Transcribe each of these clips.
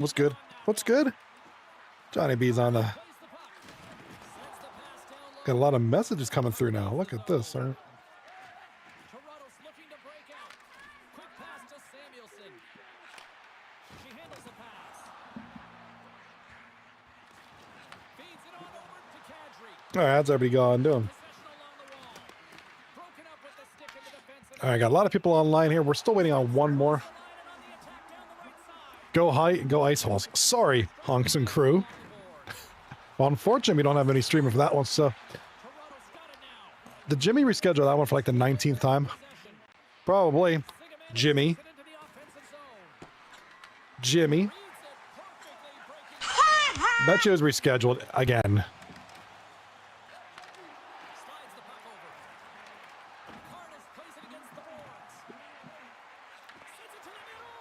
What's good? What's good? Johnny B's on the... Got a lot of messages coming through now. Look at this. All right. All right, how's everybody going doing? All right, got a lot of people online here. We're still waiting on one more. Go high, go ice holes. Sorry, Honks and crew. Well, unfortunately, we don't have any streaming for that one, so... Did Jimmy reschedule that one for like the 19th time? Probably. Jimmy. Bet you it was rescheduled again.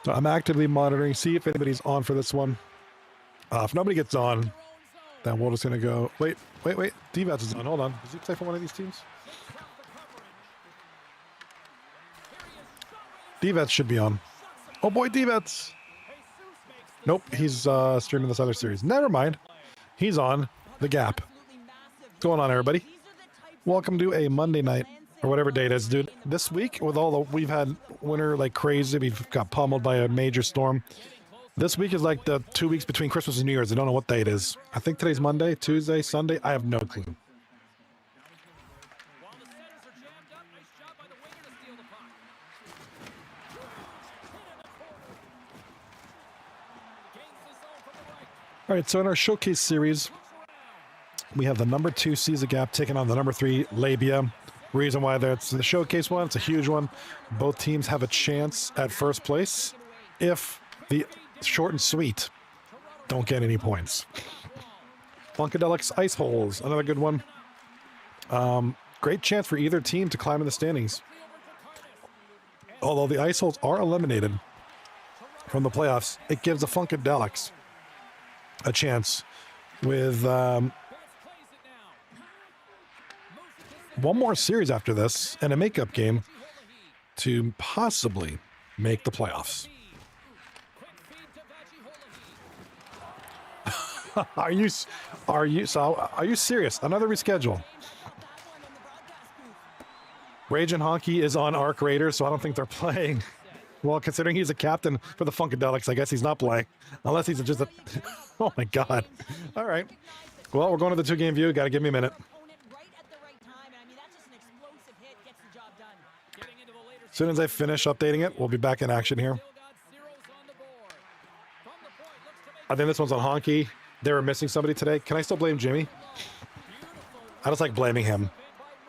So I'm actively monitoring, see if anybody's on for this one. If nobody gets on, then we're just going to go... Wait. D-Vats is on. Hold on. Does he play for one of these teams? D-Vats should be on. Oh boy, D-Vats! Nope, he's streaming this other series. Never mind. He's on The Gap. What's going on, everybody? Welcome to a Monday night, or whatever day it is, dude. This week, with all the... We've had winter like crazy. We've got pummeled by a major storm. This week is like the 2 weeks between Christmas and New Year's. I don't know what day it is. I think today's Monday, Tuesday, Sunday. I have no clue. All right, so in our showcase series, we have the number 2 Seas of Gap taking on the number 3 L.A.B.I.A. Reason why that's the showcase one, it's a huge one. Both teams have a chance at first place if the short and sweet don't get any points. Funkadelics Ice Holes, another good one. Great chance for either team to climb in the standings. Although the Ice Holes are eliminated from the playoffs, it gives the Funkadelics a chance with one more series after this and a makeup game to possibly make the playoffs. Are you serious? Another reschedule. Raging Honky is on Arc Raiders, so I don't think they're playing. Well, considering he's a captain for the Funkadelics, I guess he's not playing. Unless he's just a... Oh, my God. All right. Well, we're going to the 2-game view. Got to give me a minute. As soon as I finish updating it, we'll be back in action here. I think this one's on Honky. They were missing somebody today. Can I still blame Jimmy? I just like blaming him.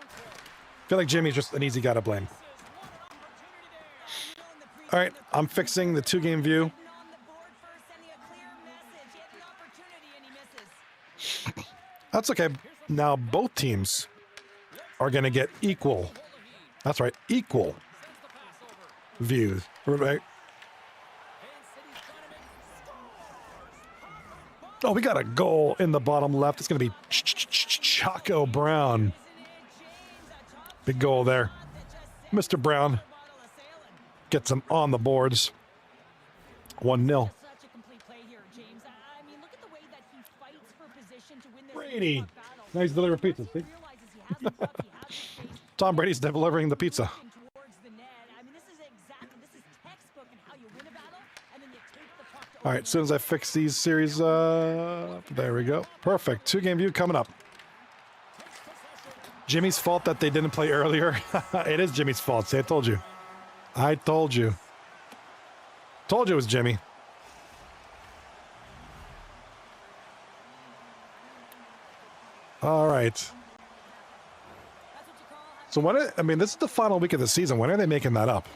I feel like Jimmy's just an easy guy to blame. All right, I'm fixing the 2-game view. That's okay. Now both teams are going to get equal. That's right, equal views. Right? Oh, we got a goal in the bottom left. It's going to be Chaco Brown. Big goal there. Mr. Brown gets him on the boards. 1-0. Brady. Nice delivery pizza. See? Tom Brady's delivering the pizza. All right, as soon as I fix these series, there we go. Perfect. 2-game view coming up. Jimmy's fault that they didn't play earlier. It is Jimmy's fault. See, I told you. I told you. Told you it was Jimmy. All right. So I mean, this is the final week of the season. When are they making that up?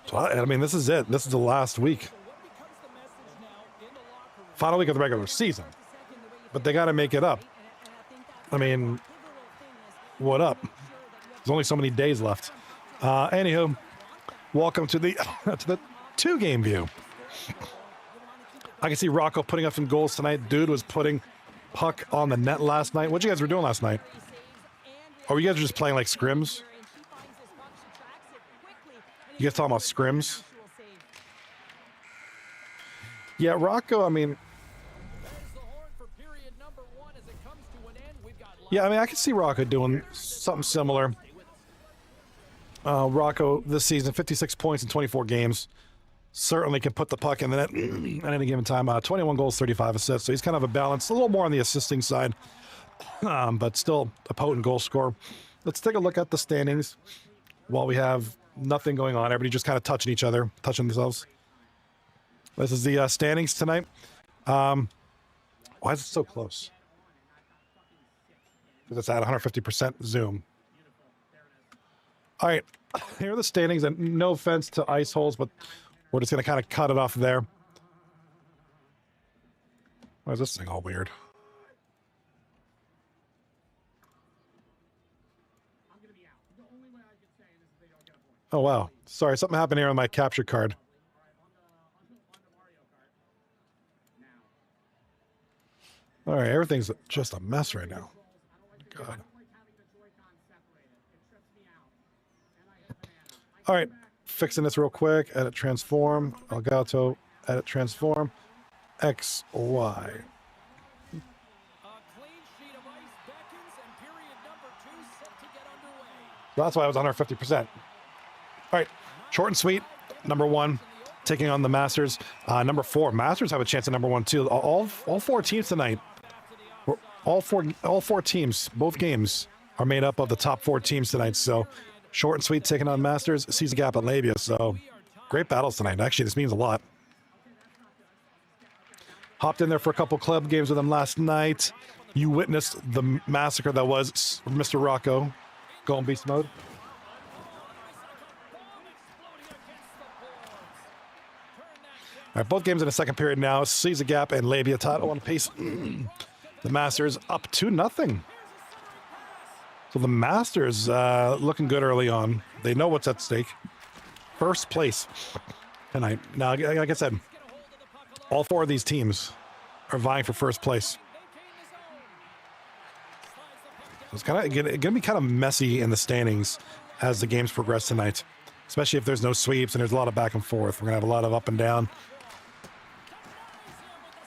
So, I mean, this is it. This is the last week. Final week of the regular season. But they got to make it up. I mean, what up? There's only so many days left. Anywho, welcome to the 2-game view. I can see Rocco putting up some goals tonight. Dude was putting puck on the net last night. What you guys were doing last night? Or you guys were just playing like scrims? You guys talking about scrims? Yeah, Rocco, I mean, yeah, I mean, I can see Rocco doing something similar. Rocco this season, 56 points in 24 games. Certainly can put the puck in the net at any given time. 21 goals, 35 assists. So he's kind of a balance, a little more on the assisting side, but still a potent goal scorer. Let's take a look at the standings while we have nothing going on. Everybody just kind of touching each other, touching themselves. This is the standings tonight. Why is it so close? Because it's at 150% zoom. All right, here are the standings, and no offense to ice holes, but we're just going to kind of cut it off there. Why is this thing all weird? Oh, wow. Sorry, something happened here on my capture card. All right, everything's just a mess right now. God. All right, fixing this real quick. Edit transform. Elgato. Edit transform. X, Y. That's why I was 150%. All right, short and sweet. Number one, taking on the Masters. Number four, Masters have a chance at number one too. All four teams tonight. All four teams, both games are made up of the top four teams tonight. So short and sweet taking on Masters, sees a gap at L.A.B.I.A. So great battles tonight. Actually, this means a lot. Hopped in there for a couple club games with them last night. You witnessed the massacre that was Mr. Rocco going beast mode. All right, both games in the second period now. Sees a gap and L.A.B.I.A. title on pace. The Masters up 2-0. So the Masters looking good early on. They know what's at stake. First place tonight. Now, like I said, all four of these teams are vying for first place. It's going to be kind of messy in the standings as the games progress tonight, especially if there's no sweeps and there's a lot of back and forth. We're going to have a lot of up and down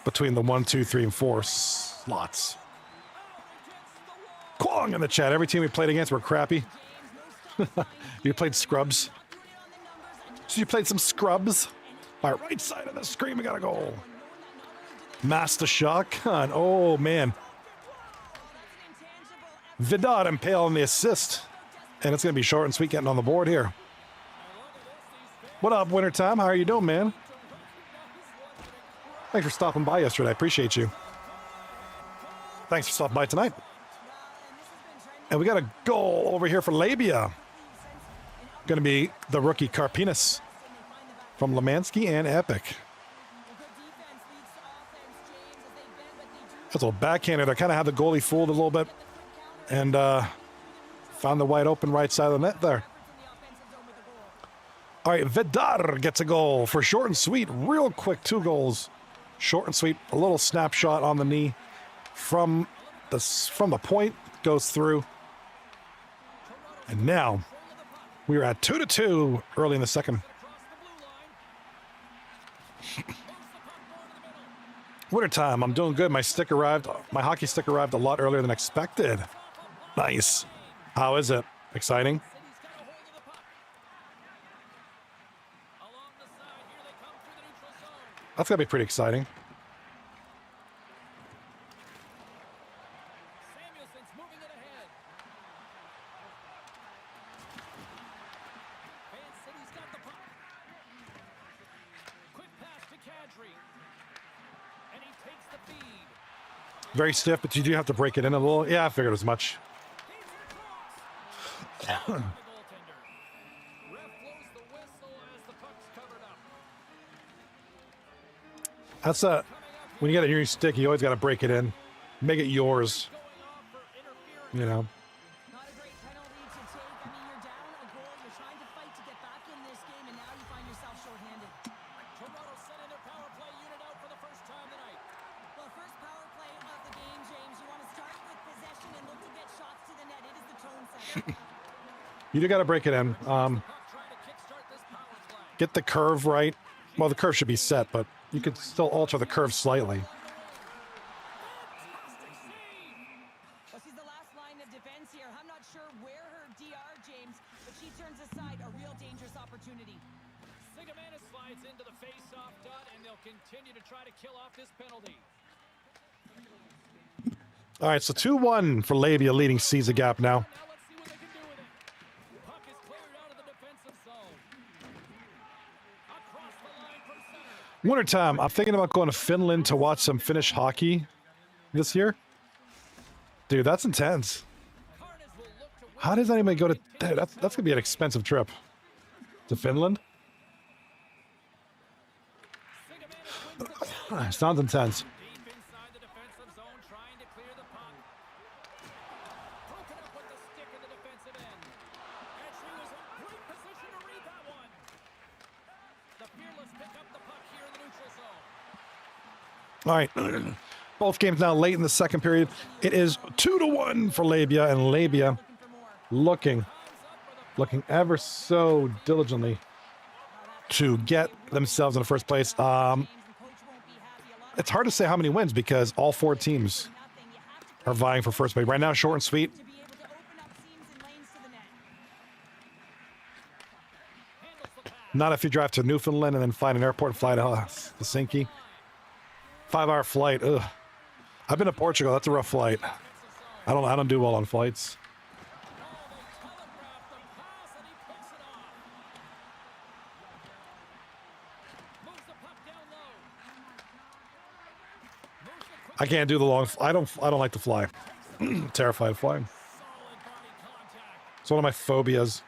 between the 1, 2, 3, and 4 slots. Kwong in the chat. Every team we played against were crappy. You played scrubs. So you played some scrubs. All right, right side of the screen, we got a goal. Master shotgun. Oh, man. Vidal impale on the assist. And it's going to be short and sweet getting on the board here. What up, Wintertime? How are you doing, man? Thanks for stopping by yesterday. I appreciate you. Thanks for stopping by tonight. And we got a goal over here for L.A.B.I.A. Going to be the rookie Karpinas from Lemansky and Epic. That's a little backhander. They kind of had the goalie fooled a little bit. And found the wide open right side of the net there. All right, Vidar gets a goal for short and sweet. Real quick, 2 goals. Short and sweet. A little snapshot on the knee from the point. Goes through. And now we are at 2-2 early in the second. Wintertime, I'm doing good. My hockey stick arrived a lot earlier than expected. Nice. How is it? Exciting? That's going to be pretty exciting. Very stiff, but you do have to break it in a little. Yeah, I figured as much. That's when you get a new stick, you always got to break it in, make it yours. You know. You do got to break it in. Get the curve right. Well, the curve should be set, but you could still alter the curve slightly. Well, she's the last line of defense here. I'm not sure where her DR, James, but she turns aside a real dangerous opportunity. Sigamana slides into the face-off dot, and they'll continue to try to kill off this penalty. All right, so 2-1 for L.A.B.I.A leading Caesar Gap now. Now let's see what they can do with it. Puck is cleared out of the defensive zone. Across the line from center. Wintertime, I'm thinking about going to Finland to watch some Finnish hockey this year. Dude, that's intense. Karnas will look to win. How does anybody go to... Dude, that's going to be an expensive trip. To Finland? Sounds intense. Deep inside the defensive zone, trying to clear the puck. Broken up with the stick in the defensive end. And she was in great position to read that one. The Fearless pick up the puck here in the neutral zone. All right. Both games now late in the second period. It is 2-1 for L.A.B.I.A, and L.A.B.I.A looking ever so diligently to get themselves in the first place. It's hard to say how many wins because all four teams are vying for first place. Right now, short and sweet. Not if you drive to Newfoundland and then find an airport and fly to Helsinki. 5-hour flight. Ugh. I've been to Portugal. That's a rough flight. I don't do well on flights. I can't do the long. I don't like to fly. Terrified of flying. It's one of my phobias.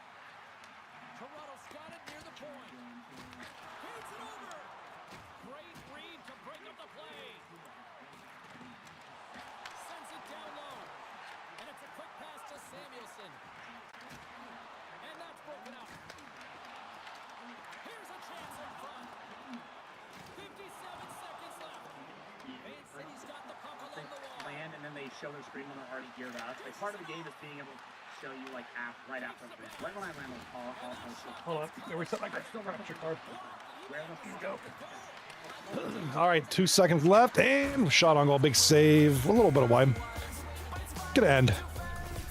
Toronto's got it near the point. Feeds it over. Great read to break up the play. Sends it down low. And it's a quick pass to Samuelson. And that's broken up. Here's a chance in front. 57 seconds left. Main City's got the puck along the wall. Land and then they show their screen when they're already geared out. Like part of the game is being able to show you like right after the right when I land on Hold on. There we I still got your card. where the go. All right, 2 seconds left, and shot on goal. Big save. A little bit of wide. Gonna end.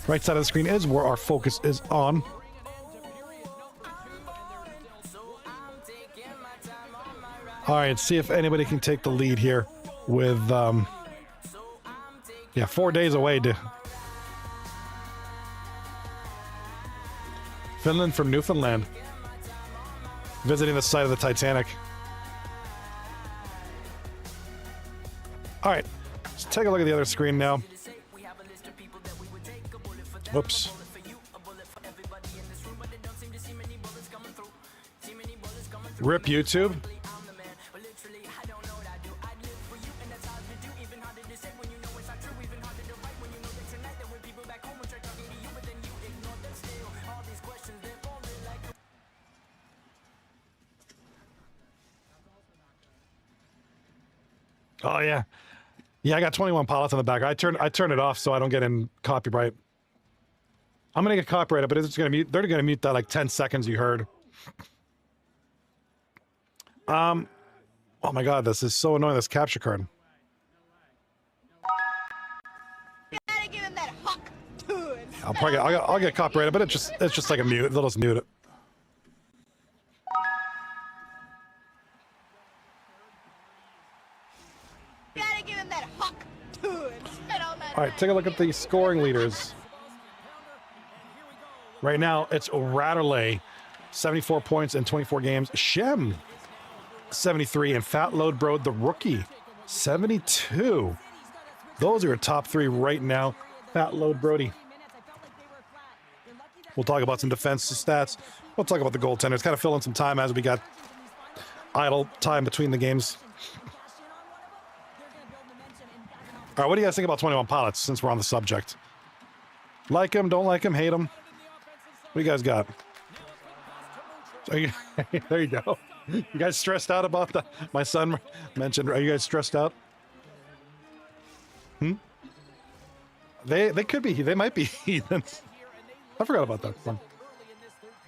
Right side of the screen is where our focus is on. All right, see if anybody can take the lead here with, yeah, 4 days away. Finland from Newfoundland. Visiting the site of the Titanic. All right, let's take a look at the other screen now. Whoops. Rip YouTube. Oh yeah, yeah. I got 21 pilots on the back. I turn it off so I don't get in copyright. I'm gonna get copyrighted, but it's gonna mute. They're gonna mute that like 10 seconds you heard. Oh my god, this is so annoying. This capture card. You gotta give him that huck to it. I'll get copyrighted, but it's just like a mute. They'll just mute it. You gotta give him that huck to it. All right, take a look at the scoring leaders. Right now, it's Ratterley, 74 points in 24 games. Shem, 73, and Fat Load Bro, the rookie, 72. Those are your top three right now. Fat Load Brody. We'll talk about some defense stats. We'll talk about the goaltenders. Kind of fill in some time as we got idle time between the games. All right, what do you guys think about 21 Pilots since we're on the subject? Like him, don't like him, hate him? What do you guys got? There you go. You guys stressed out about that? My son mentioned, are you guys stressed out? They could be, they might be heathens. I forgot about that song.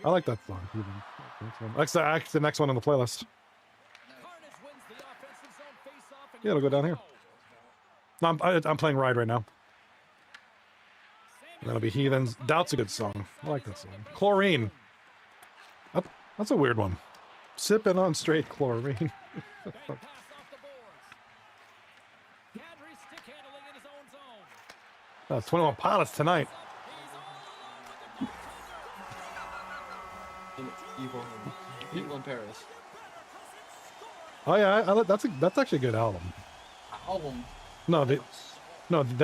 I like that song. That's the next one on the playlist. the offensive zone face-off, and Yeah, it'll go down here. No, I'm playing Ride right now. That'll be Heathens. Doubt's a good song. I like that song. Chlorine. That's a weird one. Sipping on straight chlorine. Bank pass off the boards. Kadri stick handling in his own zone. 21 Pilots tonight. Evil in Paris. Oh yeah, that's actually a good album. Album. No, the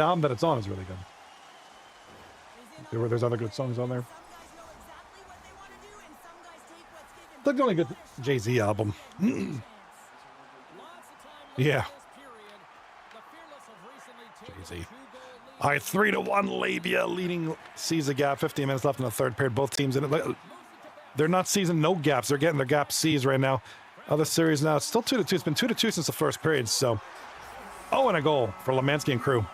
album that it's on is really good. There's other good songs on there. That's the only good Jay-Z album. Yeah. Jay-Z. All right, 3-1 L.A.B.I.A leading Caesar Gap. 15 minutes left in the third period. Both teams in it. They're not seizing no gaps. They're getting their gap seized right now. Other series now. It's still 2-2. It's been 2-2 since the first period. So, and a goal for Lemansky and crew.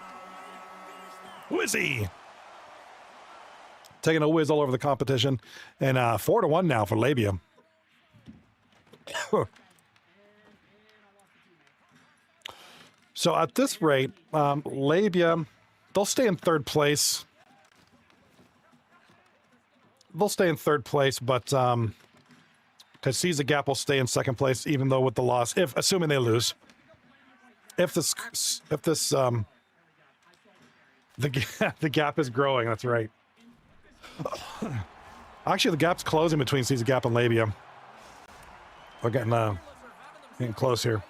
Whizzy. Taking a whiz all over the competition. And 4-1 now for L.A.B.I.A. So at this rate, L.A.B.I.A, they'll stay in third place. They'll stay in third place, but because Caesar Gap will stay in second place, even though with the loss, assuming they lose. The gap is growing. That's right. Actually, the gap's closing between Caesar Gap and L.A.B.I.A. We're getting close here.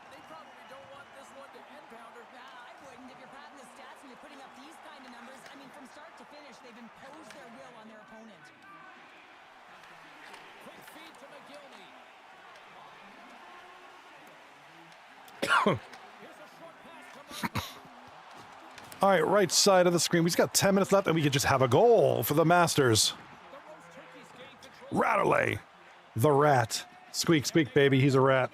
All right, right side of the screen. We've got 10 minutes left, and we could just have a goal for the Masters. Ratterley, the rat. Squeak, squeak, baby. He's a rat.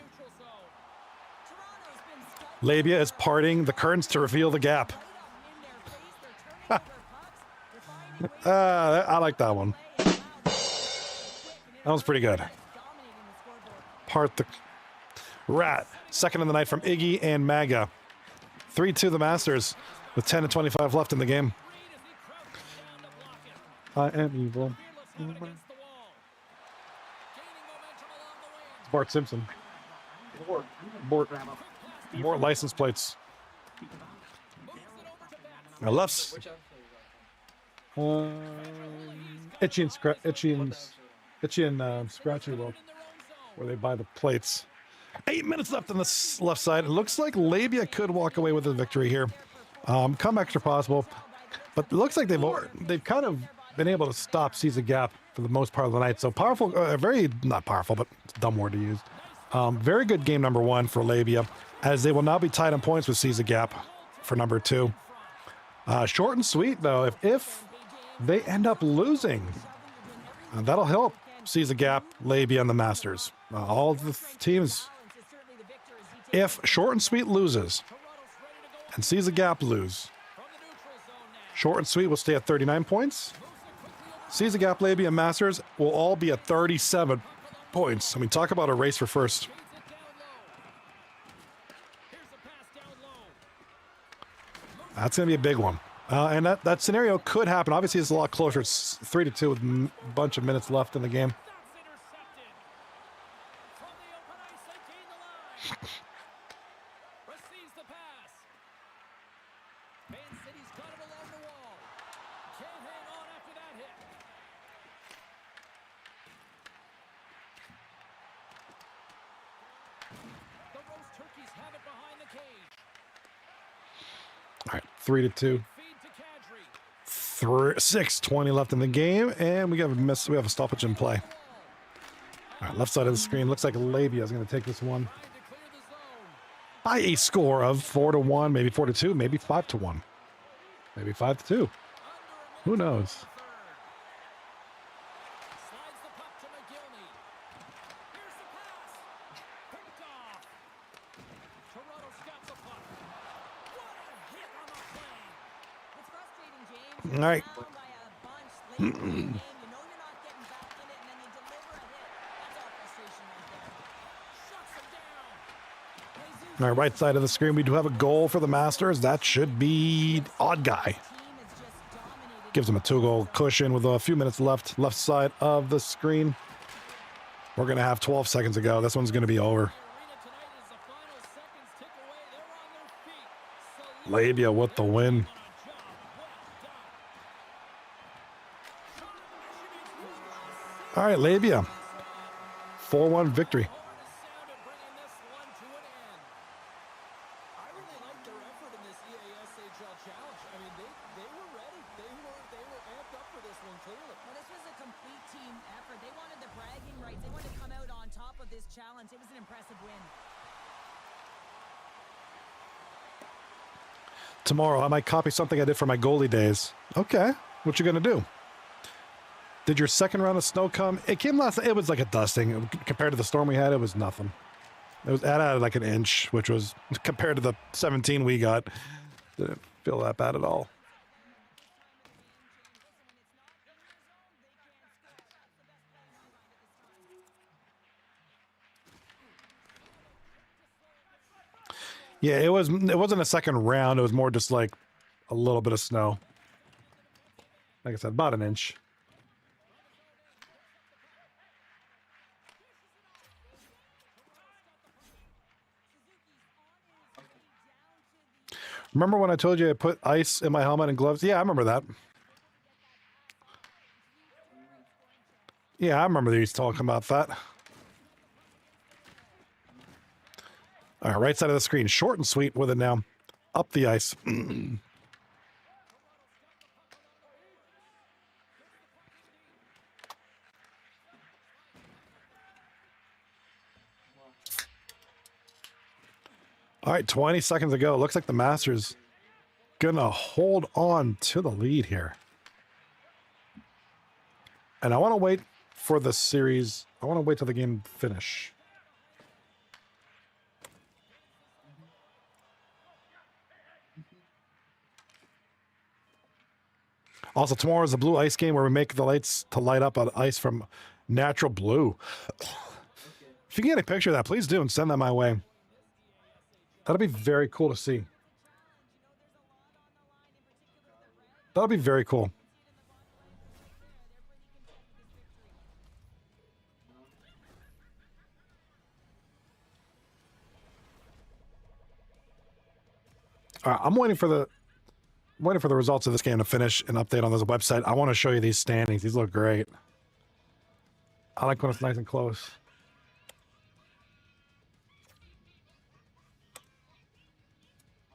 L.A.B.I.A is parting the curtains to reveal the gap. I like that one. That was pretty good. Part the rat. Second in the night from Iggy and Maga. 3-2 the Masters with 10 and 25 left in the game. I am evil. Bart Simpson. More license plates. Now lefts. Itchy and Scratchy Rope, where they buy the plates. 8 minutes left on the left side. It looks like L.A.B.I.A could walk away with a victory here. Comebacks are possible, but it looks like they've kind of been able to stop Caesar Gap for the most part of the night. So powerful, very not powerful, but it's a dumb word to use. Very good game number one for L.A.B.I.A, as they will now be tied in points with Caesar Gap for number two. Short and sweet though. If they end up losing, that'll help Caesar Gap, L.A.B.I.A, and the Masters. All the teams. If Short and Sweet loses and Caesar Gap lose, Short and Sweet will stay at 39 points. Caesar Gap, L.A.B.I.A, and Masters will all be at 37 points. I mean, talk about a race for first. That's going to be a big one. And that scenario could happen. Obviously, it's a lot closer. It's 3-2 with a bunch of minutes left in the game. All right, 3-2. 6:20 left in the game, and we have a stoppage in play. All right, left side of the screen. Looks like L.A.B.I.A is going to take this one by a score of 4-1, maybe 4-2, maybe 5-1, maybe 5-2. Who knows? All right. All right, right side of the screen, we do have a goal for the Masters. That should be Odd Guy. Team has just dominated. Gives him a 2-goal cushion with a few minutes left. Left side of the screen. We're going to have 12 seconds to go. This one's going to be over. Labia with the win. All right, Labia. 4-1 victory. I really like their effort in this EASHL challenge. I mean, they were ready. They were amped up for this one, clearly. Well, this was a complete team effort. They wanted the bragging rights. They wanted to come out on top of this challenge. It was an impressive win. Tomorrow, I might copy something I did for my goalie days. Okay, what you gonna do? Did your second round of snow come? It came last. It was like a dusting compared to the storm we had. It was nothing. It was added like an inch, which was compared to the 17 we got. Didn't feel that bad at all. Yeah, it wasn't a second round. It was more just like a little bit of snow. Like I said, about an inch. Remember when I told you I put ice in my helmet and gloves? Yeah, I remember that. Yeah, I remember you talking about that. All right, right side of the screen. Short and sweet with it now. Up the ice. All right, 20 seconds to go. Looks like the Masters gonna hold on to the lead here. And I want to wait for the series. I want to wait till the game finish. Also, tomorrow is the blue ice game where we make the lights to light up on ice from natural blue. If you can get a picture of that, please do and send that my way. That'll be very cool to see. That'll be very cool. All right, I'm waiting for the results of this game to finish and update on this website. I want to show you these standings. These look great. I like when it's nice and close.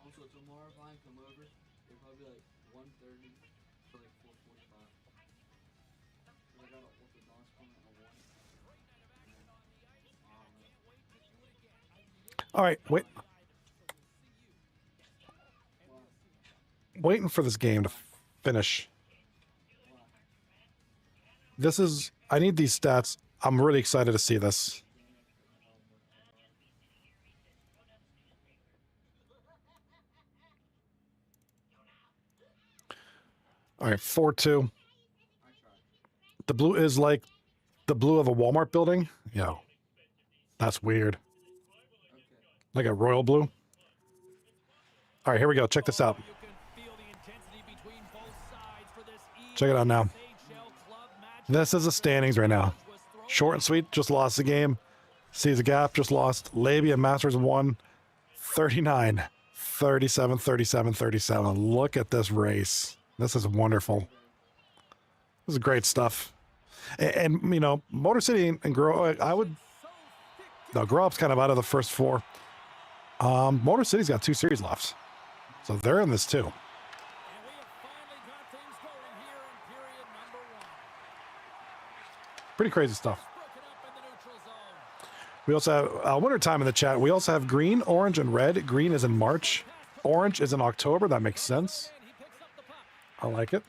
Also, tomorrow if I come over, it'll probably be like 1:30 to like 4:45. Cause I got an orthodontist appointment at 1. All right, wait. Waiting for this game to finish. This is, I need these stats. I'm really excited to see this. All right, 4-2. The blue is like the blue of a Walmart building. Yo, that's weird. Like a royal blue. All right, here we go. Check this out. Check it out now. This is the standings right now. Short and sweet just lost the game. Sees a gap just lost. L.A.B.I.A Masters won 39, 37, 37, 37. Look at this race. This is wonderful. This is great stuff. And you know, Motor City and Grow, I would, no, Grow Up's kind of out of the first four. Motor City's got 2 series left. So they're in this too. Pretty crazy stuff. We also have winter time in the chat. We also have green, orange, and red. Green is in March. Orange is in October. That makes sense. I like it.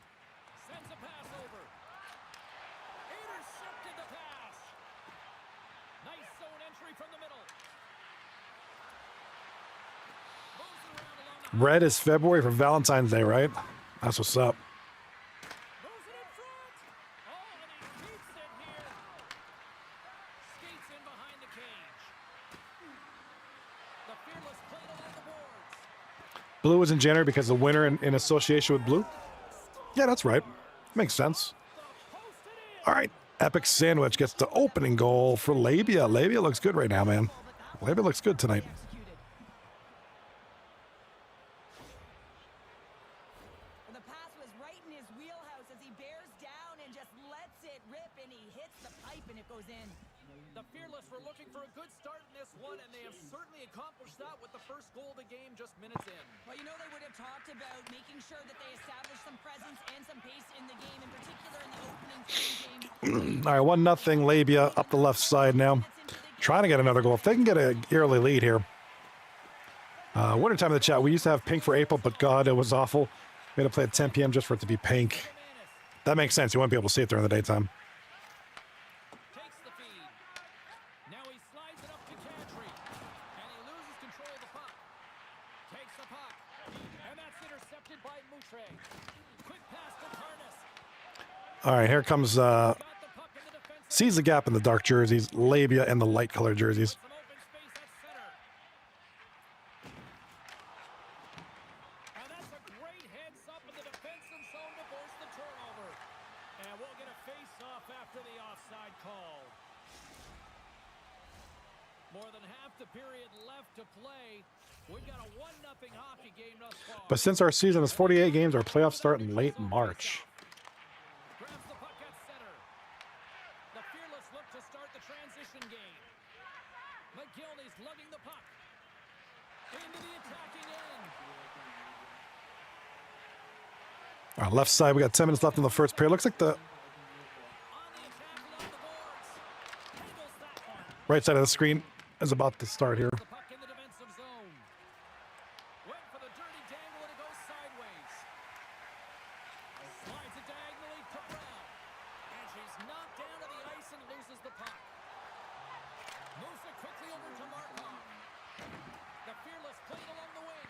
Red is February for Valentine's Day, right? That's what's up. Fearless played along the boards. Blue is in January because the winner in association with blue. Yeah, that's right. Makes sense. All right. Epic Sandwich gets the opening goal for L.A.B.I.A. L.A.B.I.A. looks good right now, man. L.A.B.I.A. looks good tonight. Executed. And the pass was right in his wheelhouse as he bears down and just lets it rip, and he hits the pipe and it goes in. The Fearless were looking for a good start in this one, and they have certainly accomplished that with the first goal of the game just minutes in. Well, you know, they would have talked about making sure that they establish some presence and some pace in the game, in particular in the opening game. All right, 1-0 L.A.B.I.A. up the left side now. Trying to get another goal. If they can get an early lead here. Wintertime in the chat. We used to have pink for April, but God, it was awful. We had to play at 10 p.m. just for it to be pink. That makes sense. You won't be able to see it during the daytime. Takes the feed. Now he slides it up to Cantry, and he loses control of the puck. Takes the puck, and that's intercepted by Moutre. Quick pass to Karnas. All right, here comes... Got the puck in the defensive sees the gap in the dark jerseys. L.A.B.I.A. in the light colored jerseys. some open space at center. And that's a great heads up in the defensive zone to force the turnover. And we'll get a face-off after the offside call. More than half the period left to play. We've got a 1-0 hockey game thus far. But since our season is 48 games, our playoffs start in late March. Grabs the puck at center. The Fearless look to start the transition game. McGillney's lugging the puck. Into the attacking end. All right, left side, we got 10 minutes left in the first period. Looks like the On the attack along the boards. Handles that one. right side of the screen is about to start here. The puck in the defensive zone. Went for the dirty dangle and it goes sideways. Slides it diagonally to Brown. And she's knocked down to the ice and loses the puck. Moves it quickly over to Markov. The Fearless played along the wing.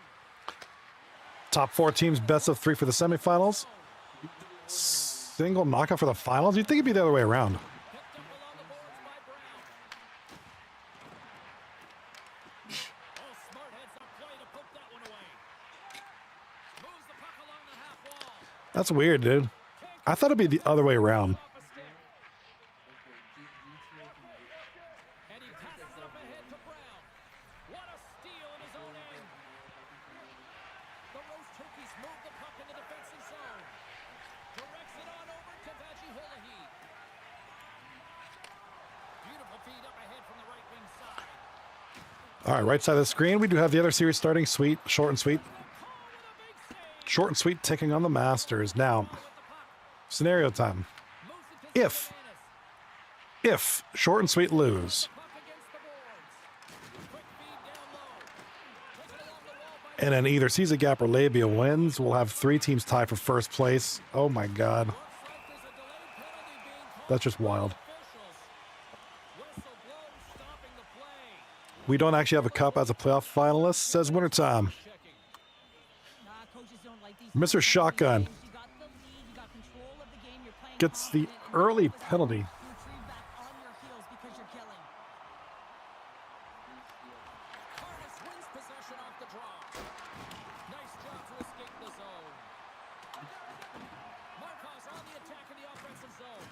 Top 4 teams, best of 3 for the semifinals. Single knockout for the finals. You'd think it'd be the other way around. Picked up along the boards by Brown. Oh, smart heads up play to poke that one away. Moves the puck along the half wall. That's weird, dude. I thought it'd be the other way around. Off a stick. And he passes it up ahead to Brown. What a steal in his own end. The Roast Turkeys move the puck in the defensive zone. Directs it on over to Vajiholahi. Beautiful feed up ahead from the right wing side. All right, right side of the screen. We do have the other series starting. Sweet, short and sweet. Call with a big save. Short and sweet taking on the Masters. Now, With the puck. scenario time. Moves it to If- Savanas. If short and sweet lose, Puck against the boards. Quick feed down low. Taken along the wall by and then either sees a gap or L.A.B.I.A. wins, we'll have 3 teams tied for first place. Oh my God. Looks like there's a delayed penalty being called That's just wild. officials. Whistle blows, stopping the play. We don't actually have a cup as a playoff finalist, says Wintertime. Checking. Nah, coaches don't like these Mr. Shotgun games. You got the lead, you got control of the game, you're playing gets the confident. early penalty. You retrieve back on your heels because you're killing. Karnas wins possession off the draw. Nice job to escape the zone. Markov's on the attack in the offensive zone.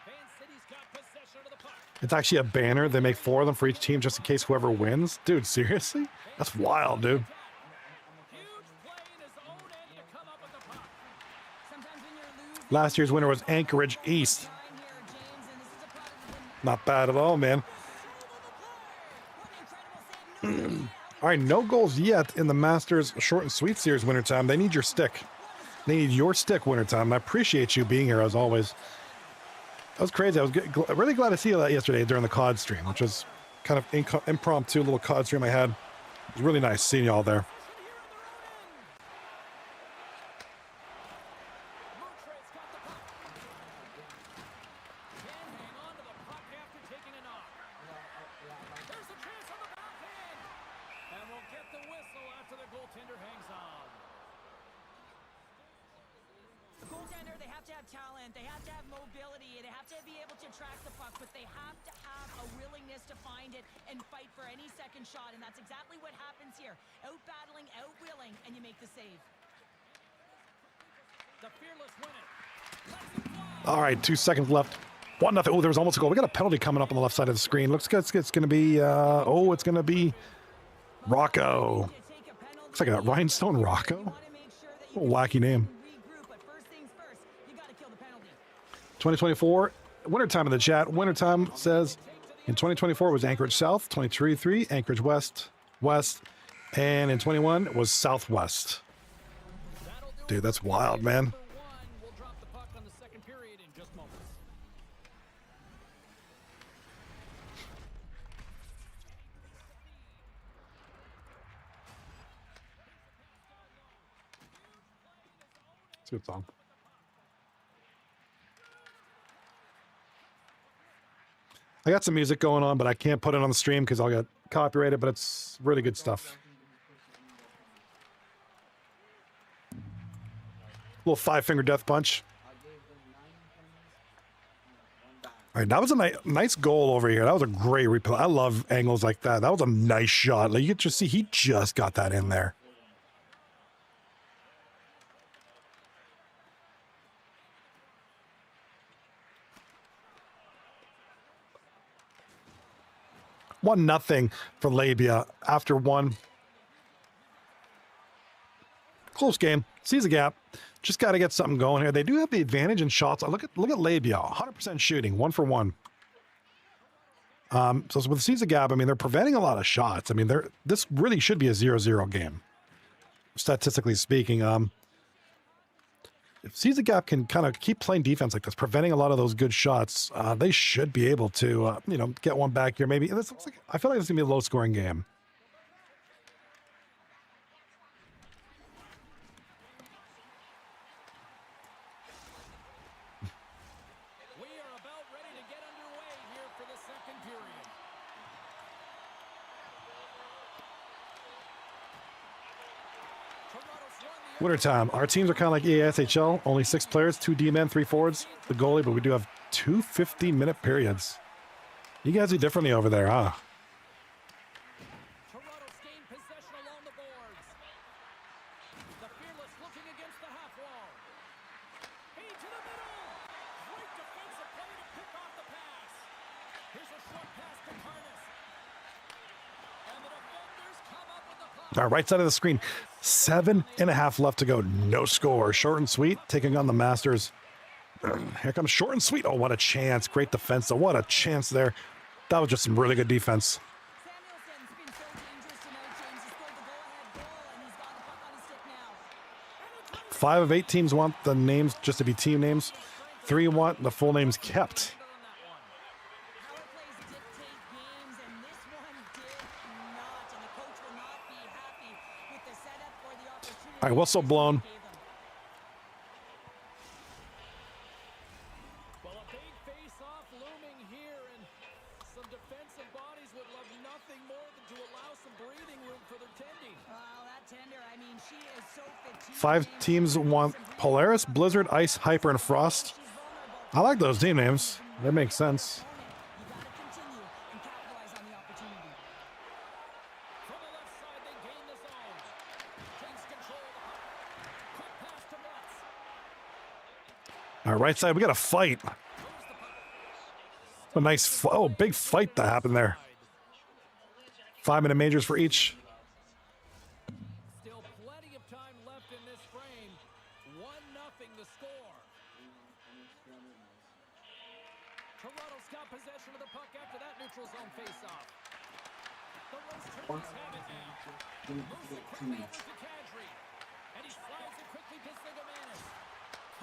Van City's got possession of the puck. It's actually a banner. They make 4 of them for each team just in case whoever wins. Dude, seriously? That's wild, dude. Huge play in his own end to come up with the puck. Sometimes when you're losing, Last year's winner was Anchorage East. time here, James, and this is a product of the Not bad at all, man. What an incredible save. No All right, no goals yet in the Masters short and sweet series Wintertime. They need your stick. They need your stick Wintertime. I appreciate you being here as always. That was crazy. I was really glad to see that yesterday during the COD stream, which was kind of impromptu little COD stream I had. It was really nice seeing y'all there. Moutre's got the puck. Can hang on to the puck after taking a knock. There's a chance on the backhand. And we'll get the whistle after the goaltender hangs on. The goaltender center, they have to have talent, they have to have mobility, they have to be able to track the puck, but they have to have a willingness to find it and fight for any second shot, and that's exactly what happens here. Out-battling, out-willing, and you make the save. The fearless win it. Lets it fly. All right, 2 seconds left. 1-0. Oh, there was almost a goal. We got a penalty coming up on the left side of the screen. Looks good. It's going to be, it's going to be Rocco. Looks like a Rhinestone Rocco. Oh, wacky name. 2024, wintertime in the chat. Wintertime says in 2024 was Anchorage South, 23 Anchorage West, and in 21 it was Southwest. Dude, that's wild, man. We'll drop the puck on the second period in just moments. It's a good song. I got some music going on, but I can't put it on the stream because I'll get copyrighted, but it's really good stuff. Little 5-finger death punch. All right, that was a nice goal over here. That was a great replay. I love angles like that. That was a nice shot. Like you could just see, he just got that in there. One nothing for L.A.B.I.A after one. Close game. Sees the gap. Just got to get something going here. They do have the advantage in shots. Look at L.A.B.I.A, 100% shooting, 1 for 1. So with sees the gap, I mean, they're preventing a lot of shots. I mean, this really should be a 0-0 game, statistically speaking. If sees the gap can kind of keep playing defense like this, preventing a lot of those good shots, they should be able to, get one back here. Maybe this looks like, I feel like it's gonna be a low-scoring game. We are about ready to get underway here for the second period. Toronto's won the Wintertime. Our teams are kind of like EASHL. Only 6 players, 2 D-men, 3 forwards, the goalie, but we do have 2 15-minute periods. You guys do differently over there, huh? Toronto's gained possession along the boards. The fearless looking against the half wall. Feed to the middle. Great defensive play to pick off the pass. Here's a short pass to Carnes. And the defenders come up with the puck. All right, right side of the screen. 7.5 left to go. No score. Short and sweet, taking on the Masters. Here comes short and sweet. Oh, what a chance. Great defense. Oh, what a chance there. That was just some really good defense. Samuelson's been so dangerous tonight, James. He scored the go-ahead goal, and he's got the puck on his stick now. 5 of 8 teams want the names just to be team names. 3 want the full names kept. Power plays dictate games, and this one did not. And the coach will not be happy with the setup or the opportunity. All right, whistle blown. Gave them. Well, a big face-off looming here, and some defensive bodies would love nothing more than to allow some breathing room for their tendy. Well, that tender, I mean, she is so fatigued. 5 teams want Polaris, Blizzard, Ice, Hyper, and Frost. She's vulnerable. I like those team names. That makes sense. You got to continue and capitalize on the opportunity. From the left side, they gain the zone. Takes control of the puck. Quick pass to Metz. All right, right side, we got a fight. A nice, big fight that happened there. 5-minute majors for each. Still plenty of time left in this frame. 1-0 the score. Toronto's got possession of the puck after that neutral zone face-off. The Rose Turkeys have it now. Moves it quickly over to Kadri. And he slides it quickly to Sigamanis.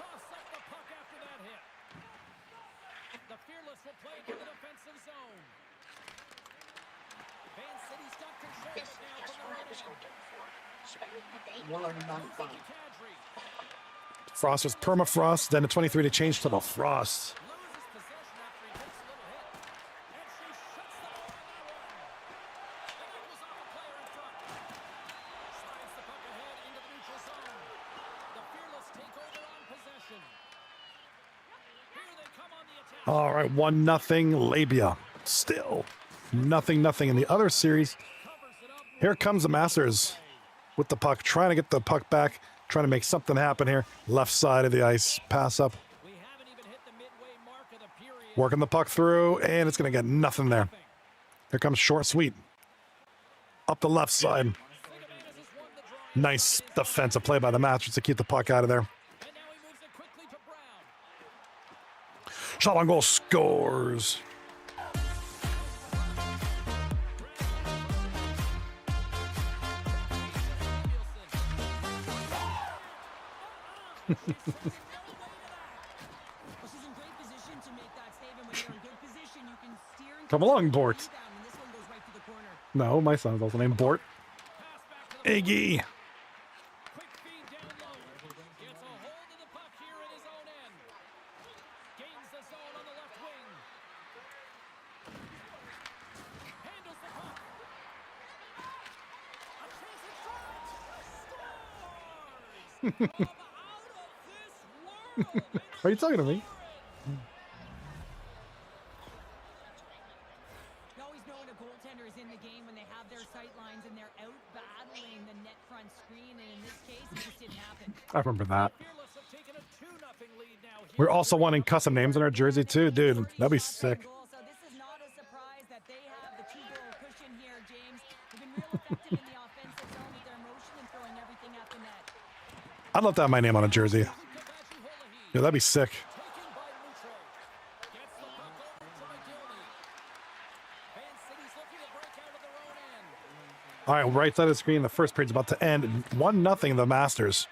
Coughs up the puck after that hit. The fearless will play to the defensive zone. Van City's got control of it now from the right end. Kadri. Frost was permafrost, then a 23 to change to the Frost. Loses possession after he takes a little hit. And she shuts the door on that one. And that was off a player in front. Slides the puck ahead into the neutral zone. The fearless take over on possession. All right, 1-0 L.A.B.I.A. Still nothing in the other series. Here comes the Masters with the puck, trying to get the puck back, trying to make something happen here. Left side of the ice, pass up. We haven't even hit the midway mark of the period. Working the puck through, and it's going to get nothing there. Here comes short sweep. Up the left side. Nice defensive play by the Masters to keep the puck out of there. And now he moves it quickly to Brown. Shot on goal, scores. Well, she's in great position to make that save, and when you're in good position, you can steer and Come along, control the Bort. rebound, and this one goes right to the corner. No, my son's also named Bort. Iggy. Quick feed down low. Gets a hold of the puck here at his own end. Gains the zone on the left wing. Handles the puck. A chance at shot. Scores! From out of this world. Are you talking to me? You always know when a goaltender is in the game when they have their sight lines and they're out battling the net front screen, and in this case, it just didn't happen. I remember that. Fearless have taken a 2-0 lead now here. We're also wanting custom names on our jersey too, dude. That'd be sick. Goal, so this is not a surprise that they have the 2-goal cushion here, James. They've been real effective in the offensive zone with their motion and throwing everything at the net. I'd love to have my name on a jersey. Yeah, that'd be sick. Taken by Lucho. Gets the puck over to McGillney. Van City's looking to break out of their own end. All right, right side of the screen. The first period's about to end. 1-0 the Masters.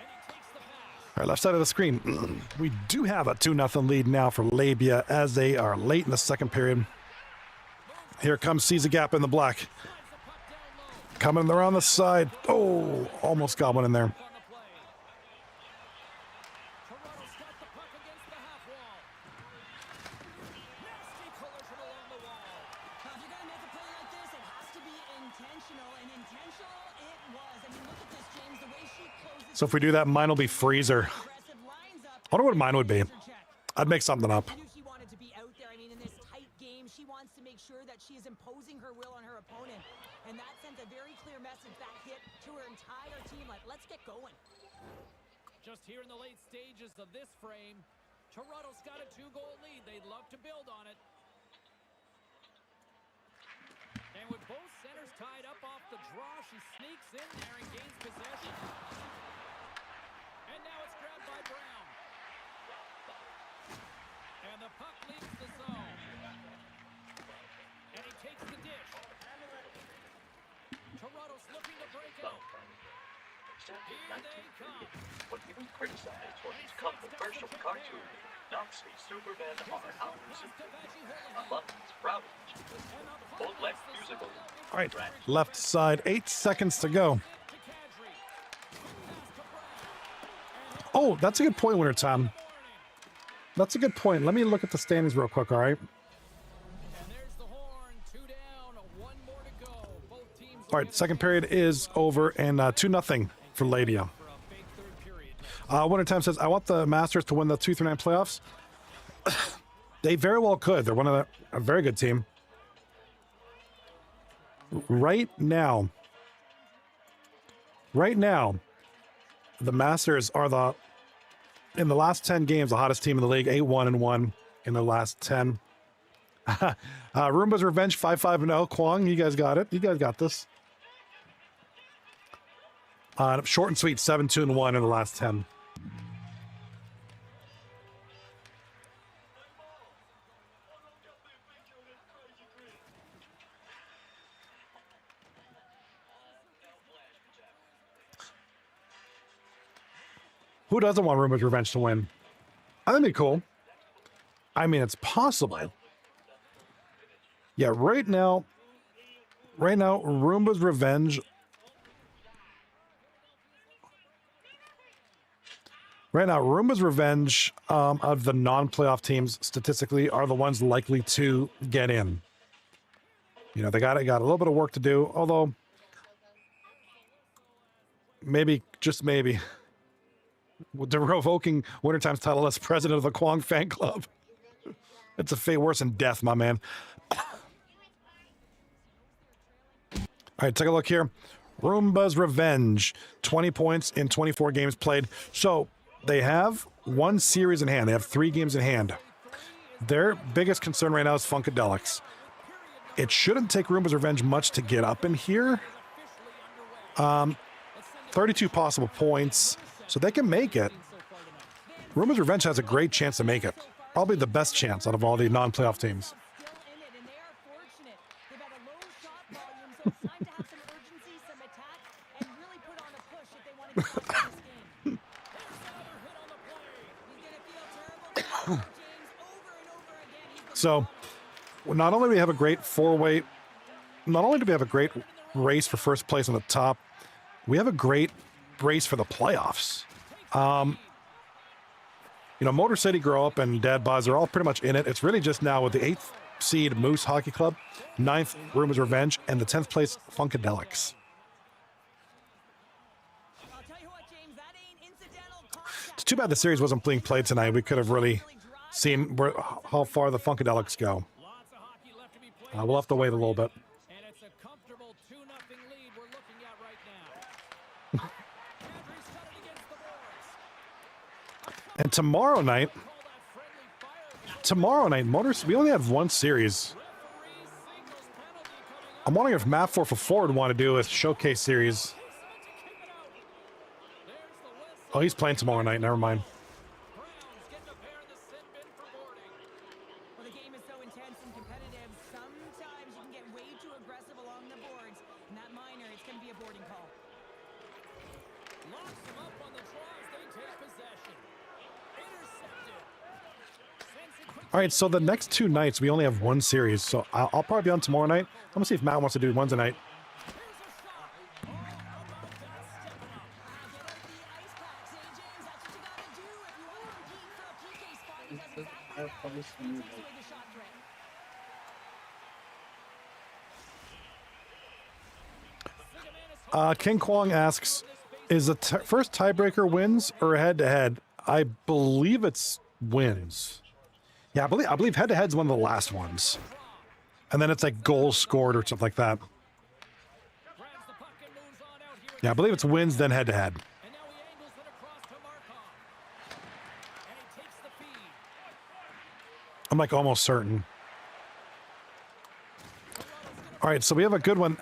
And he takes the pass. All right, left side of the screen. We do have a 2-0 lead now for L.A.B.I.A. as they are late in the second period. Here comes sees a gap in the black. Slides the puck down low. Coming around the side. Oh, almost got one in there. On the play. Toronto's got the puck against the half wall. Nasty collision along the wall. Now, if you're going to make a play like this, it has to be intentional, and intentional it was. I mean, look at this, James, the way she closes. So if we do that, mine will be Freezer. Aggressive lines up. I wonder what mine would be. Check. I'd make something up. She knew she wanted to be out there. I mean, in this tight game, she wants to make sure that she is imposing her will on her opponent. And that sends a very clear message, that hit to her entire team, like, let's get going. Just here in the late stages of this frame, Toronto's got a 2-goal lead. They'd love to build on it. And with both centers tied up off the draw, she sneaks in there and gains possession. And now it's grabbed by Brown. And the puck leaves the zone. And he takes the dish. Toronto's looking to break out. Here they come. When even criticized for his controversial cartoon, Nazi Superman are ours. Buttons, Browns, full-length musical. All right, left side, 8 seconds to go. Oh, that's a good point, Winter Tom. That's a good point. Let me look at the standings real quick, all right? And there's the horn. 2 down, 1 more to go. Both teams All right, second period is over, and 2-0 for L.A.B.I.A. for a big third period. Winter Time says, I want the Masters to win the 2-3-9 playoffs. They very well could. They're a very good team. Right now, the Masters are in the last 10 games, the hottest team in the league, 8-1-1 in the last 10. Roomba's Revenge, 5-5-0. Kwong, you guys got it. You guys got this. Short and sweet, 7-2-1 in the last 10. Who doesn't want Roomba's Revenge to win? I think it'd be cool. I mean, it's possible. Yeah, right now, Roomba's Revenge. Right now, Roomba's Revenge of the non-playoff teams statistically are the ones likely to get in. You know, they got a little bit of work to do, although maybe, just maybe, The revoking Wintertime's title as president of the Kwong fan club. It's a fate worse than death, my man. All right, take a look here. Roomba's Revenge, 20 points in 24 games played. So they have one series in hand. They have 3 games in hand. Their biggest concern right now is Funkadelics. It shouldn't take Roomba's Revenge much to get up in here. 32 possible points, so they can make it. Roomba's Revenge has a great chance to make it. Probably the best chance out of all the non-playoff teams. So, not only do we have a great four-way, not only do we have a great race for first place on the top, we have a great race for the playoffs. You know, Motor City Grow Up and Dad Bods are all pretty much in it. It's really just now with the 8th seed Moose Hockey Club, 9th Roomba's Revenge, and the 10th place Funkadelics. It's too bad the series wasn't being played tonight. We could have really seen how far the Funkadelics go. We'll have to wait a little bit. And it's a comfortable 2-0 lead we're looking at right now. Andrews cut it against the boards. And tomorrow night, we only have one series. I'm wondering if Matt 4 for 4 would want to do a showcase series. Oh, he's playing tomorrow night. Never mind. Well, the game is so intense and competitive, sometimes you can get way too aggressive along the boards. And that minor, it's going to be a boarding call. Locks them up on the draw as they take possession. Intercepted. All right, so the next 2 nights, we only have one series. So I'll probably be on tomorrow night. I'm going to see if Matt wants to do Wednesday night. King Kwong asks, is the first tiebreaker wins or head-to-head? I believe it's wins. Yeah, I believe head-to-head's one of the last ones. And then it's like goals scored or something like that. Yeah, I believe it's wins, then head-to-head. And now he angles it across to Markov. And he takes the feed. I'm like almost certain. All right, so we have a good one.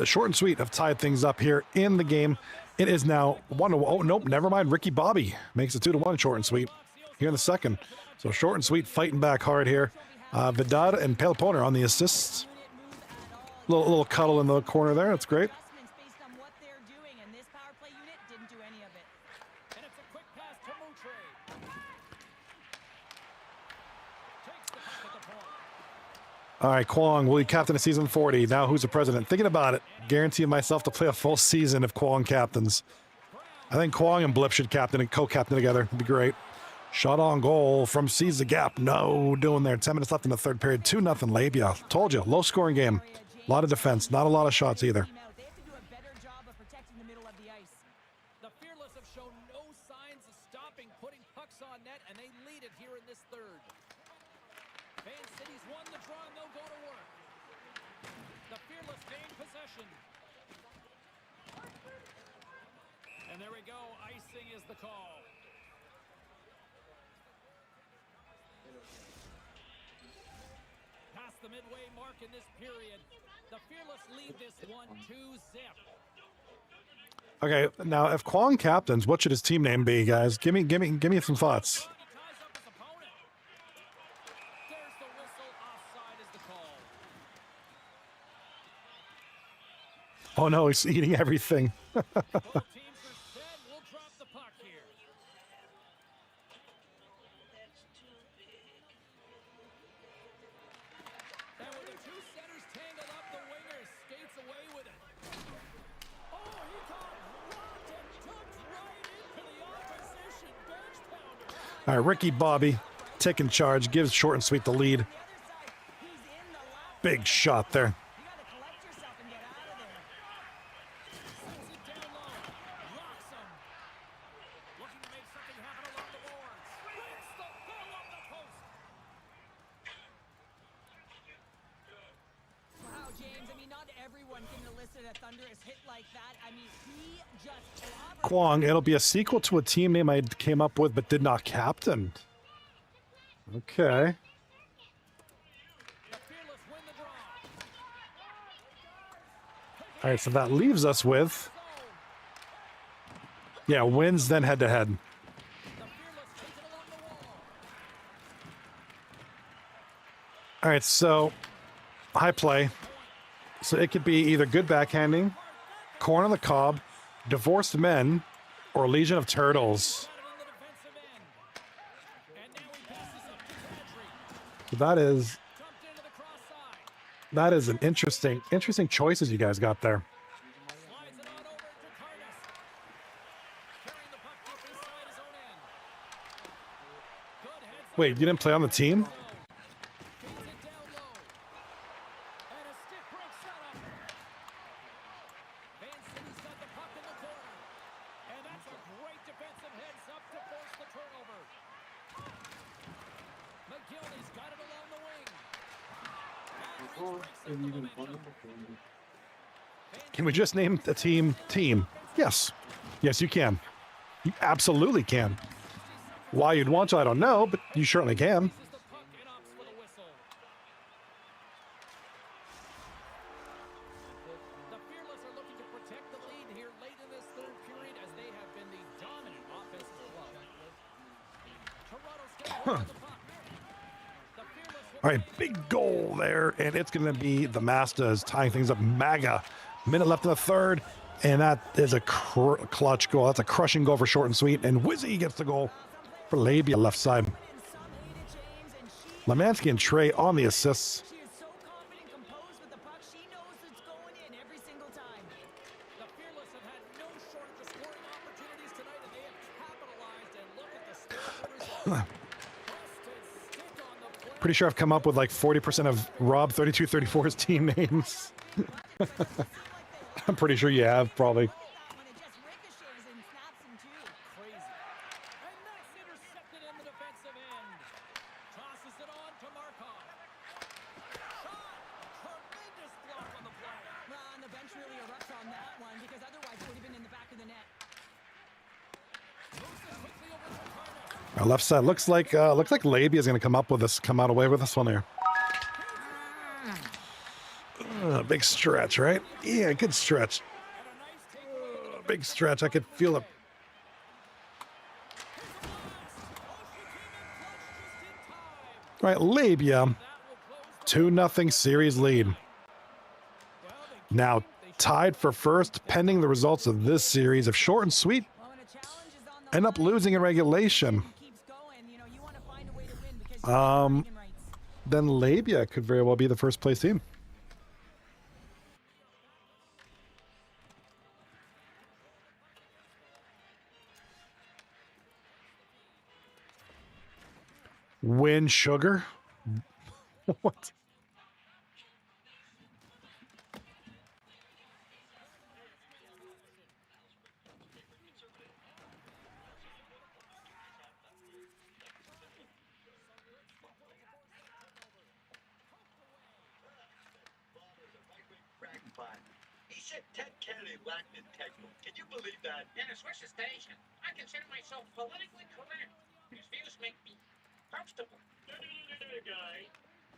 Short and sweet have tied things up here in the game. It is now 1-1. Oh, nope, never mind. Ricky Bobby makes it 2-1 short and sweet here in the second. So short and sweet fighting back hard here. Vidal and Pelponer on the assists. Little cuddle in the corner there. That's great. Based on what they're doing, and this power play unit didn't do any of it. And it's a quick pass to Moutre. Takes the puck at the point. All right, Kwong, will you captain a season 40? Now who's the president? Thinking about it. Guarantee myself to play a full season if Kwong captains. I think Kwong and Blip should captain and co-captain together. It'd be great. Shot on goal from Seize the Gap. No doing there. 10 minutes left in the third period. 2-0 L.A.B.I.A. Told you, low scoring game. A lot of defense, not a lot of shots either. They have to do a better job of protecting the middle of the ice. The Fearless have shown no signs of stopping putting pucks on net, and they lead it here in this third. Fan City's won the draw, and they'll go to work. The Fearless gain possession. And there we go. Icing is the call. Past the midway mark in this period. The Fearless lead this one 2-0. Okay, now if Kwong captains, what should his team name be, guys? Give me some thoughts. He ties up his opponent. There's the whistle. Offside is the call. Oh no, he's eating everything. Both teams are set. We'll drop the puck here. And with the two centers tangled up, the winger skates away with it. Oh, he got rocked and tucked right into the opposition bench pounder. All right, Ricky Bobby, taking charge, gives short and sweet the lead. Big shot there. You got to collect yourself and get out of there. Sends it down low. Rocks him. Looking to make something everyone can elicit a thunderous hit like that. I mean, he just dropped Kwong, it'll be a sequel to a team name I came up with but did not captain. Okay. The Fearless win the draw. All right, so that leaves us with, yeah, wins, then head-to-head. The Fearless take it along the wall. All right, so high play. So it could be either good backhanding, corn on the cob, divorced men, or Legion of Turtles. So that is an interesting choices you guys got there. Wait, you didn't play on the team? Can we just name the team? Yes. Yes, you can. You absolutely can. Why you'd want to, I don't know, but you certainly can. The Fearless are looking to protect the lead here late in this third period as they have been the dominant offensive club. Toronto's getting hold of the puck. The Fearless will All right, big goal there, and it's going to be the Mastas tying things up. MAGA. Minute left in the third, and that is a clutch goal. That's a crushing goal for short and sweet, and Wizzy gets the goal for L.A.B.I.A left side. Lemansky and Trey on the assists. She is so confident, composed with the puck. She knows it's going in every single time. The Fearless have had no shortage of scoring opportunities tonight, and they have capitalized. And look at the score. Pretty sure I've come up with like 40% of Rob 3234's team names. I'm pretty sure you have, probably. When it just ricochets and snaps him too. Crazy. And that's intercepted in the defensive end. Tosses it on to Markov. Shot! Tremendous block on the play. Well, and the bench really erupts on that one because otherwise it would have been in the back of the net. Moves it quickly over to Carter. Our left side looks like L.A.B.I.A is going to come out away with this one here. Big stretch, right? Yeah, good stretch. Big stretch. I could feel it. All right, L.A.B.I.A 2-0 series lead. Now tied for first, pending the results of this series. If short and sweet Well, when a challenge is on the end up line, losing in regulation, keeps going, you know, you want to find a way to win because you have bragging rights. then L.A.B.I.A could very well be the first place team. Win sugar? What? He said Ted Kennedy lacked integral. Can you believe that? Dennis, switch the station. I consider myself politically correct. His views make me comfortable. No, guy.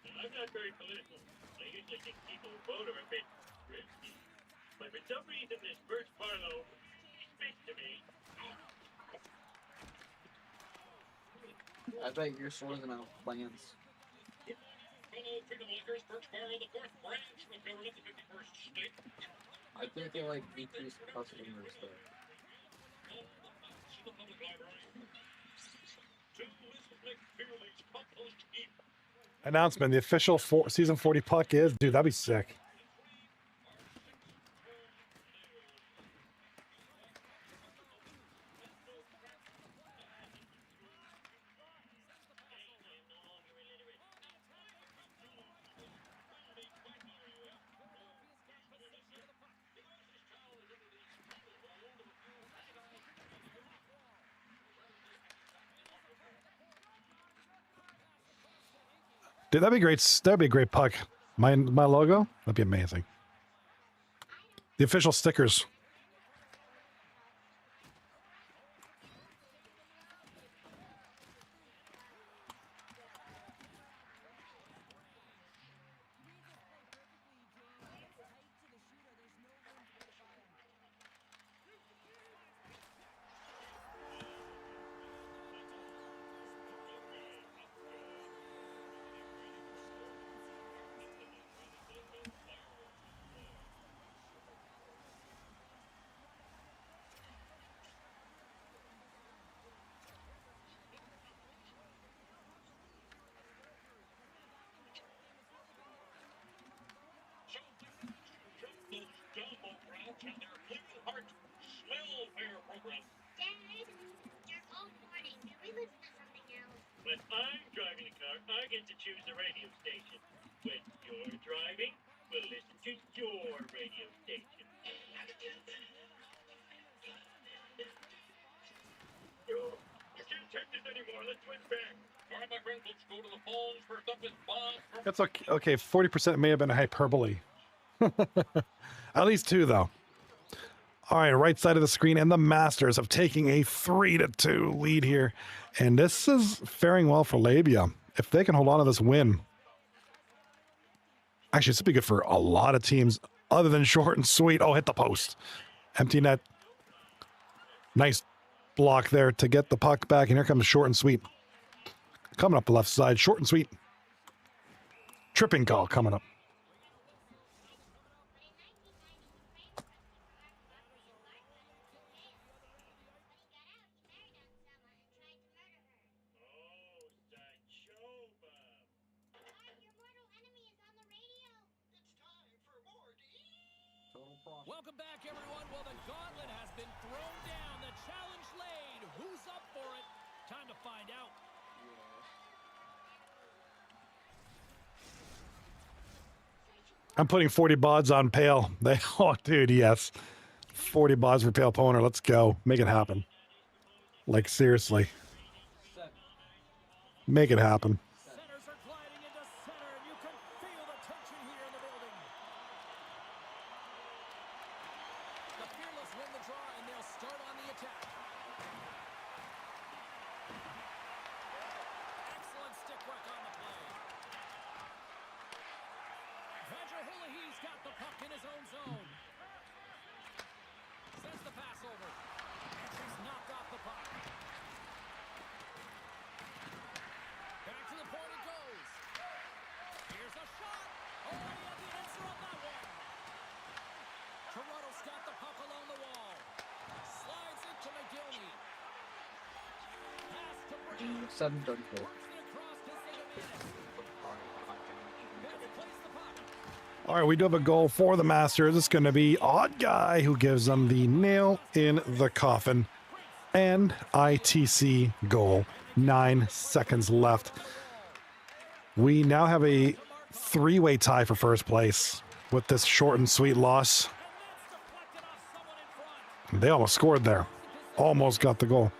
I'm not very political. I usually think people vote are a bit risky. But for some reason, this Bert Barlow speaks to me. I bet your store's gonna have plans. Fellow freedom makers, Birch Barlow, the fourth branch of government, the 51st state. I think they like decreased customers there. The public library. To Elizabeth Fearley's compost heap. Announcement: the official season 40 puck is, dude, that'd be sick. Dude, that'd be great. That'd be a great puck. My logo? That'd be amazing. The official stickers. Jumbo Ranch and their Living Heart Smell Fair program. Dad, you're all morning. Can we listen to something else? When I'm driving the car, I get to choose the radio station. When you're driving, we'll listen to your radio station. I can't take this anymore. Let's switch back. All right, my friends, let's go to the phones. First up is Bob from That's okay. Okay, 40% may have been a hyperbole. At least 2, though. All right, right side of the screen, and the Masters of taking a 3-2 lead here. And this is faring well for L.A.B.I.A. If they can hold on to this win. Actually, this would be good for a lot of teams other than short and sweet. Oh, hit the post. Empty net. Nice block there to get the puck back. And here comes short and sweet. Coming up the left side, short and sweet. Tripping call coming up. Welcome back, everyone. Well, the gauntlet has been thrown down. The challenge laid. Who's up for it? Time to find out. I'm putting 40 bods on Pale. Oh, dude, yes. 40 bods for Pale Poner. Let's go. Make it happen. Like, seriously. Make it happen. Centers are gliding into center, and you can feel the tension here in the building. The Fearless win the draw, and they'll start on the attack. Excellent stick work on the play. He's got the puck in his own zone. Sends the pass over. And she's knocked off the puck. Back to the point it goes. Here's a shot. Oh, he had the answer on that one. Toronto's got the puck along the wall. Slides into McGillney. Pass to Brady. 7:34. Works it across to Zigomanis. Benz plays the puck. All right, we do have a goal for the Masters. It's going to be Odd Guy who gives them the nail in the coffin. And ITC goal. 9 seconds left. We now have a 3-way tie for first place with this short and sweet loss. They almost scored there. Almost got the goal.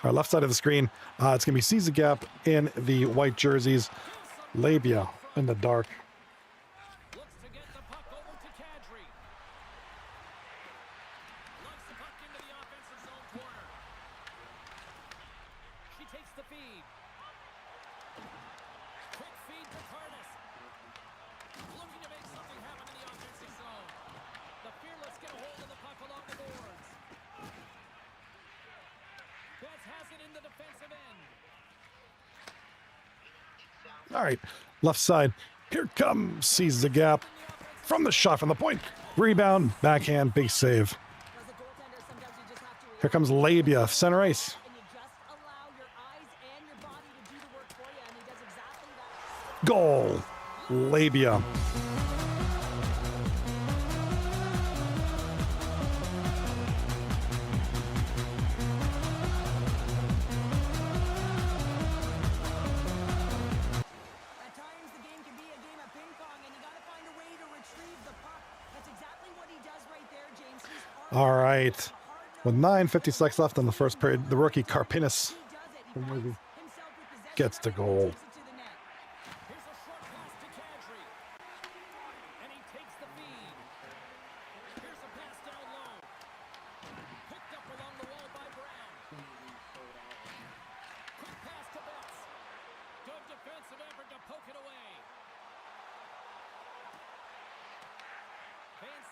Our left side of the screen, it's going to be Seize the Gap in the white jerseys. L.A.B.I.A. in the dark. Looks to get the puck over to Kadri. Lumps the puck into the offensive zone corner. She takes the feed. Quick feed to Carnes. Looking to make something happen in the offensive zone. The Fearless get a hold of the puck along the boards. Betts has it in the defensive end. All right, left side. Here comes Seize the Gap from the shot from the point. Rebound, backhand, big save. As a goaltender, sometimes you just have to Here comes L.A.B.I.A. center ice. and you just allow your eyes and your body to do the work for you, and he does exactly that. Goal. L.A.B.I.A. At times, the game can be a game of ping pong, and you got to find a way to retrieve the puck. That's exactly what he does right there, James. He's All right. With 9:56 left in the first period, the rookie Karpinis he does it. He finds himself with possession gets the goal. takes it to the net.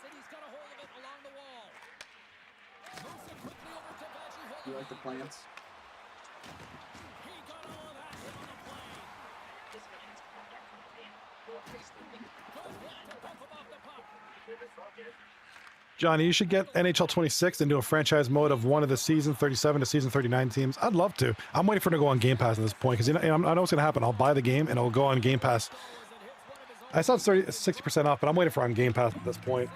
City's got a hold of it along the wall. Moves it quickly over to Veggie. You like the plants? He got all of that hit on the play. Good hit to pump him off the puck. Johnny, you should get NHL 26 and do a franchise mode of one of the season 37 to season 39 teams. I'd love to. I'm waiting for it to go on Game Pass at this point because I know what's going to happen. I'll buy the game and it'll go on Game Pass. I saw it's 60% off, but I'm waiting for it on Game Pass at this point.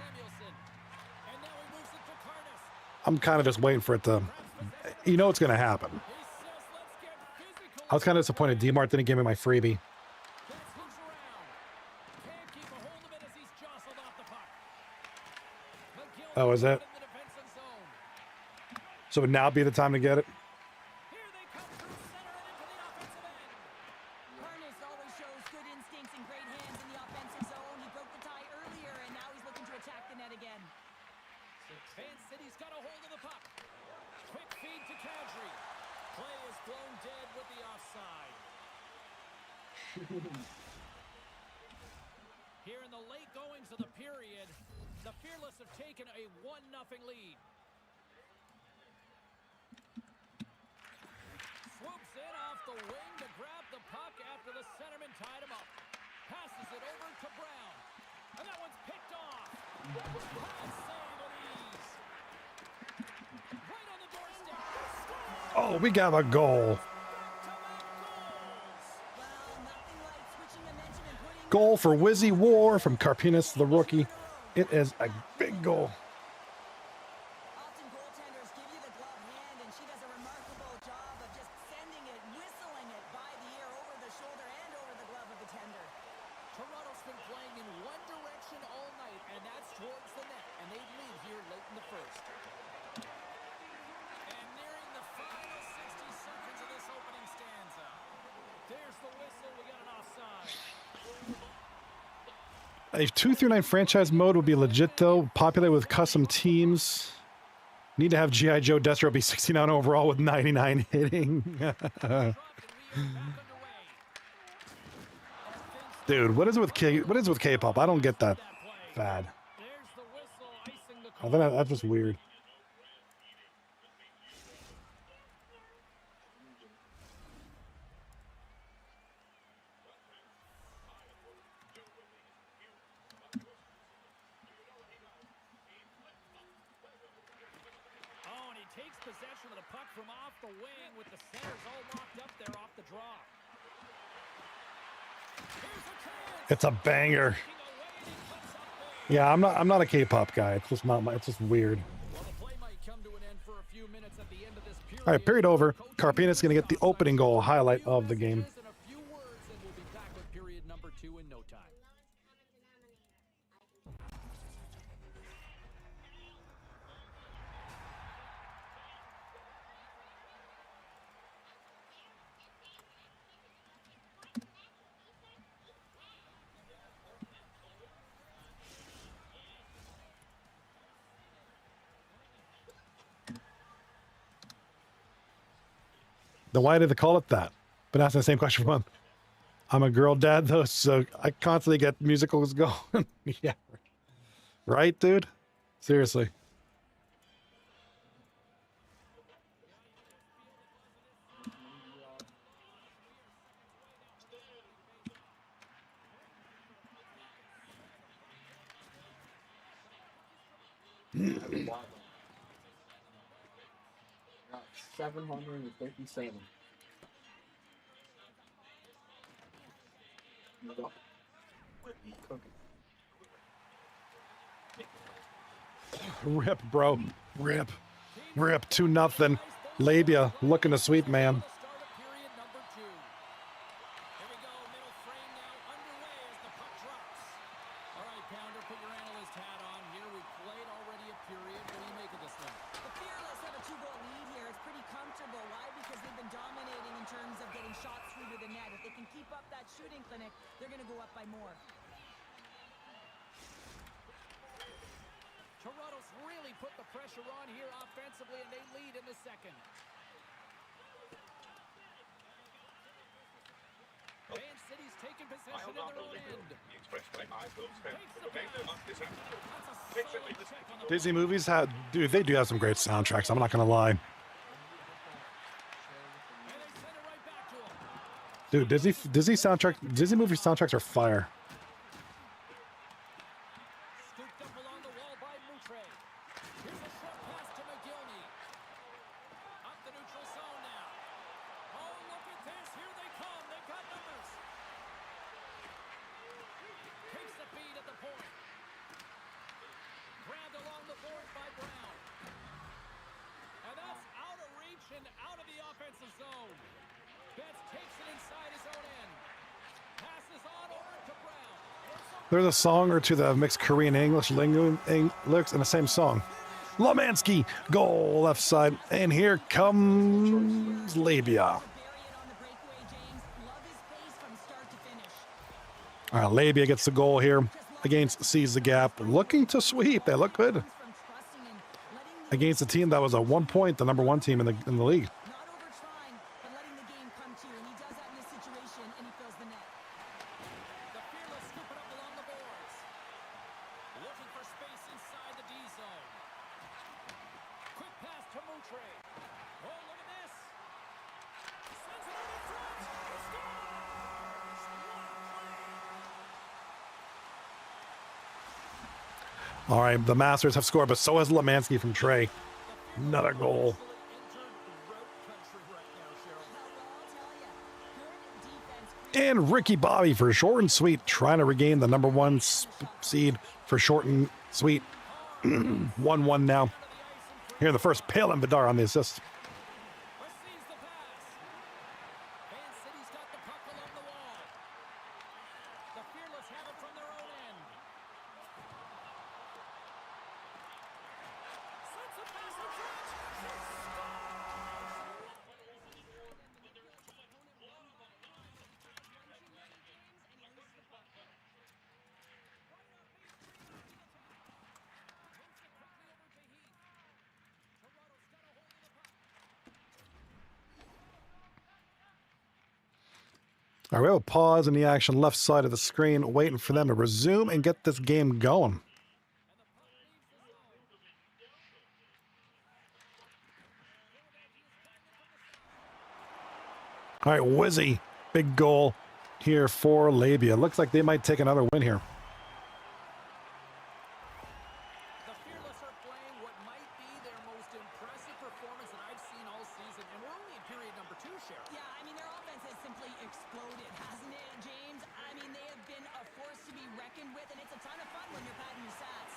I'm kind of just waiting for it to... You know it's going to happen. I was kind of disappointed D-Mart didn't give me my freebie. Oh, is it? So would now be the time to get it? Harness always shows good instincts and great hands in the offensive zone. He broke the tie earlier, and now he's looking to attack the net again. Fan City's got a hold of the puck. Quick feed to Kadri. Play is blown dead with the offside. Here in the late goings of the period, the Fearless have taken a 1-0 lead. Swoops in off the wing to grab the puck after the centerman tied him up. Passes it over to Brown. And that one's picked off. High save at ease. Right on the doorstep. Oh, we got a goal. Goal for Wizzy War from Karpinas, the rookie. It is a big goal. Often goaltenders give you the glove hand, and she does a remarkable job of just sending it, whistling it by the ear, over the shoulder, and over the glove of the tender. Toronto's been playing in one direction all night, and that's towards the net, and they lead here late in the first. And nearing the final 60 seconds of this opening stanza. There's the whistle. We got an offside. A 2-9 franchise mode would be legit, though. Populated with custom teams. Need to have G.I. Joe Destro be 69 overall with 99 hitting. Dude, what is it with K-pop? I don't get that fad. I think that's just weird. Takes possession of the puck from off the wing with the centers all locked up there off the draw. It's a banger. Yeah, I'm not a K-pop guy. It's just not my. It's just weird. Well, the play might come to an end for a few minutes at the end of this period. All right, period over. Karpinas is going to get the opening goal highlight of the game. And a few words, and we'll be back with period number 2 in no time. Then why did they call it that? Been asking the same question for a month. I'm a girl dad, though, so I constantly get musicals going. Yeah. Right, dude? Seriously. Got 757. Rip, bro. Rip. Rip. 2-0. L.A.B.I.A. looking to sweep, man. Toronto's really put the pressure on here offensively, and they lead in the second. Van City's taken in possession in their own end. The expressway I will spend Takes the the remainder pass. of this afternoon. That's a Patiently solid listening check on the Disney movies have, dude, they do have some great soundtracks. I'm not gonna lie, and they send it right back to him. dude. Disney movie soundtracks are fire. Scooped up along the wall by Moutre. Here's a short pass to McGillney. Up the neutral zone now. Oh, look at this. Here they come. They've got numbers. Takes the feed at the point. Grabbed along the board by Brown. And that's out of reach and out of the offensive zone. Betts takes it inside his own end. Passes on over to Brown. There's a song or two that have mixed Korean and English lyrics in the same song. Lemansky, goal left side, and here comes L.A.B.I.A. Bury it on the breakaway, James. Love his pace from start to finish. All right, L.A.B.I.A gets the goal here against Sees the Gap, looking to sweep. They look good From trusting and letting the against a team that was at one point the number one team in the league. not over trying, but letting the game come to. And he does that in this situation, and he fills the net. The Fearless scoop it up along the boards. Looking for space inside the D zone. Quick pass to Moutre. Oh, look at this. Sends it out in front. He scores! All right, the Masters have scored, but so has Lemansky from Trey. Another goal. And Ricky Bobby for short and sweet, trying to regain the number one seed for short and sweet. 1-1 now. Here in the first, Palin Vidar on the assist. Receives the pass. Van City's got the puck along the wall. The Fearless have it from their own end. Sends a pass in front. All right, we have a pause in the action left side of the screen, waiting for them to resume and get this game going. All right, Wizzy, big goal here for L.A.B.I.A. Looks like they might take another win here. The Fearless are playing what might be their most impressive performance that I've seen all season, and we're only in period number 2, Cheryl. Yeah, I mean, their offense has simply exploded, hasn't it, James? I mean, they have been a force to be reckoned with, and it's a ton of fun when you're padding your stats.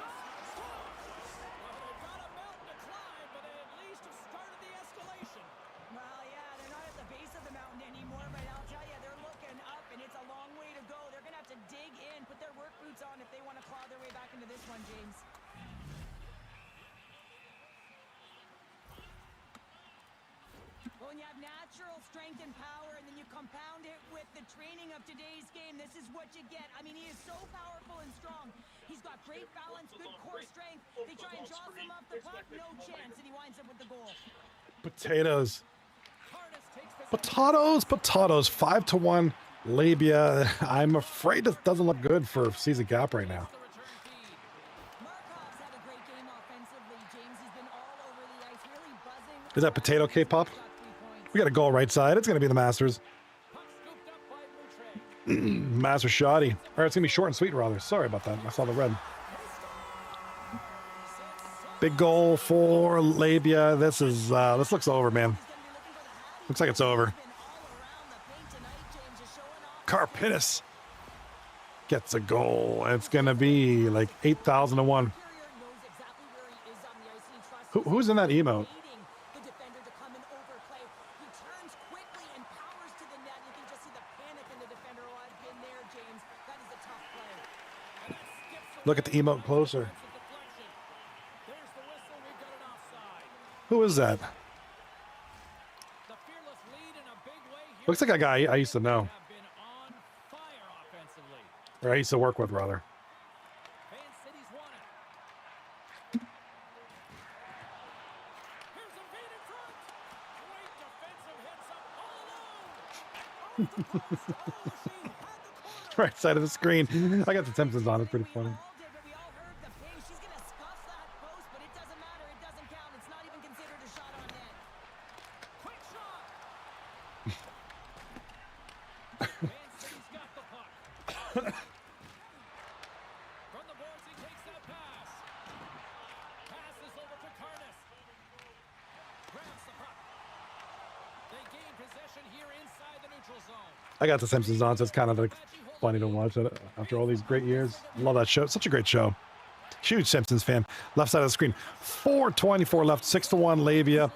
Well, they've got a mountain to climb, but they at least have started the escalation. Well, yeah, they're not at the base of the mountain anymore, but I'll tell you, they're looking up, and it's a long way to go. They're going to have to dig in, put their work boots on if they want to claw their way back into this one, James. Well, when you have natural strength and power, and then you compound it with the training of today's game, this is what you get. I mean, he is so powerful and strong. He's got great balance, good core strength. They try and jostle him off the puck, no chance, and he winds up with the goal. Potatoes. Harness takes possession. Potatoes, 5-1. L.A.B.I.A. I'm afraid this doesn't look good for Season Gap right now. The return feed. Markov's had a great game offensively, James. He's been all over the ice, really buzzing. Is that potato K-pop? Got 3 points. We got a goal right side. It's going to be the Masters. Puck scooped up by Moutre. Master shoddy. Or it's going to be short and sweet, rather. Sorry about that. I saw the red. Big goal for L.A.B.I.A. This looks over, man. Looks like it's over. Karpinis gets a goal. It's going to be like 8,000 to 1. Who's in that emote? The defender to come and overplay. He turns quickly and powers to the net. You can just see the panic in the defender. Oh, I've been there, James. That is a tough play. Look at the emote closer. There's the whistle. We've got an offside. Who is that? The Fearless lead in a big way here. Looks like a guy I used to know. Have been on fire offensively. Or I used to work with, rather. Van City's won it. Here's a feed in front. Great defensive heads up all alone. Right side of the screen. I got the Simpsons on. It's pretty funny. We all heard the ping. She's gonna scuff that post, but it doesn't matter. It doesn't count. It's not even considered a shot on net. Quick shot. Man City's got the puck. From the boards, he takes that pass. Passes over to Karnas. Grabs the puck. They gain possession here inside the neutral zone. I got the Simpsons on, so it's kind of like funny to watch it after all these great years. Love that show. Such a great show. Huge Simpsons fan. Left side of the screen. 4:24 left. 6-1 L.A.B.I.A.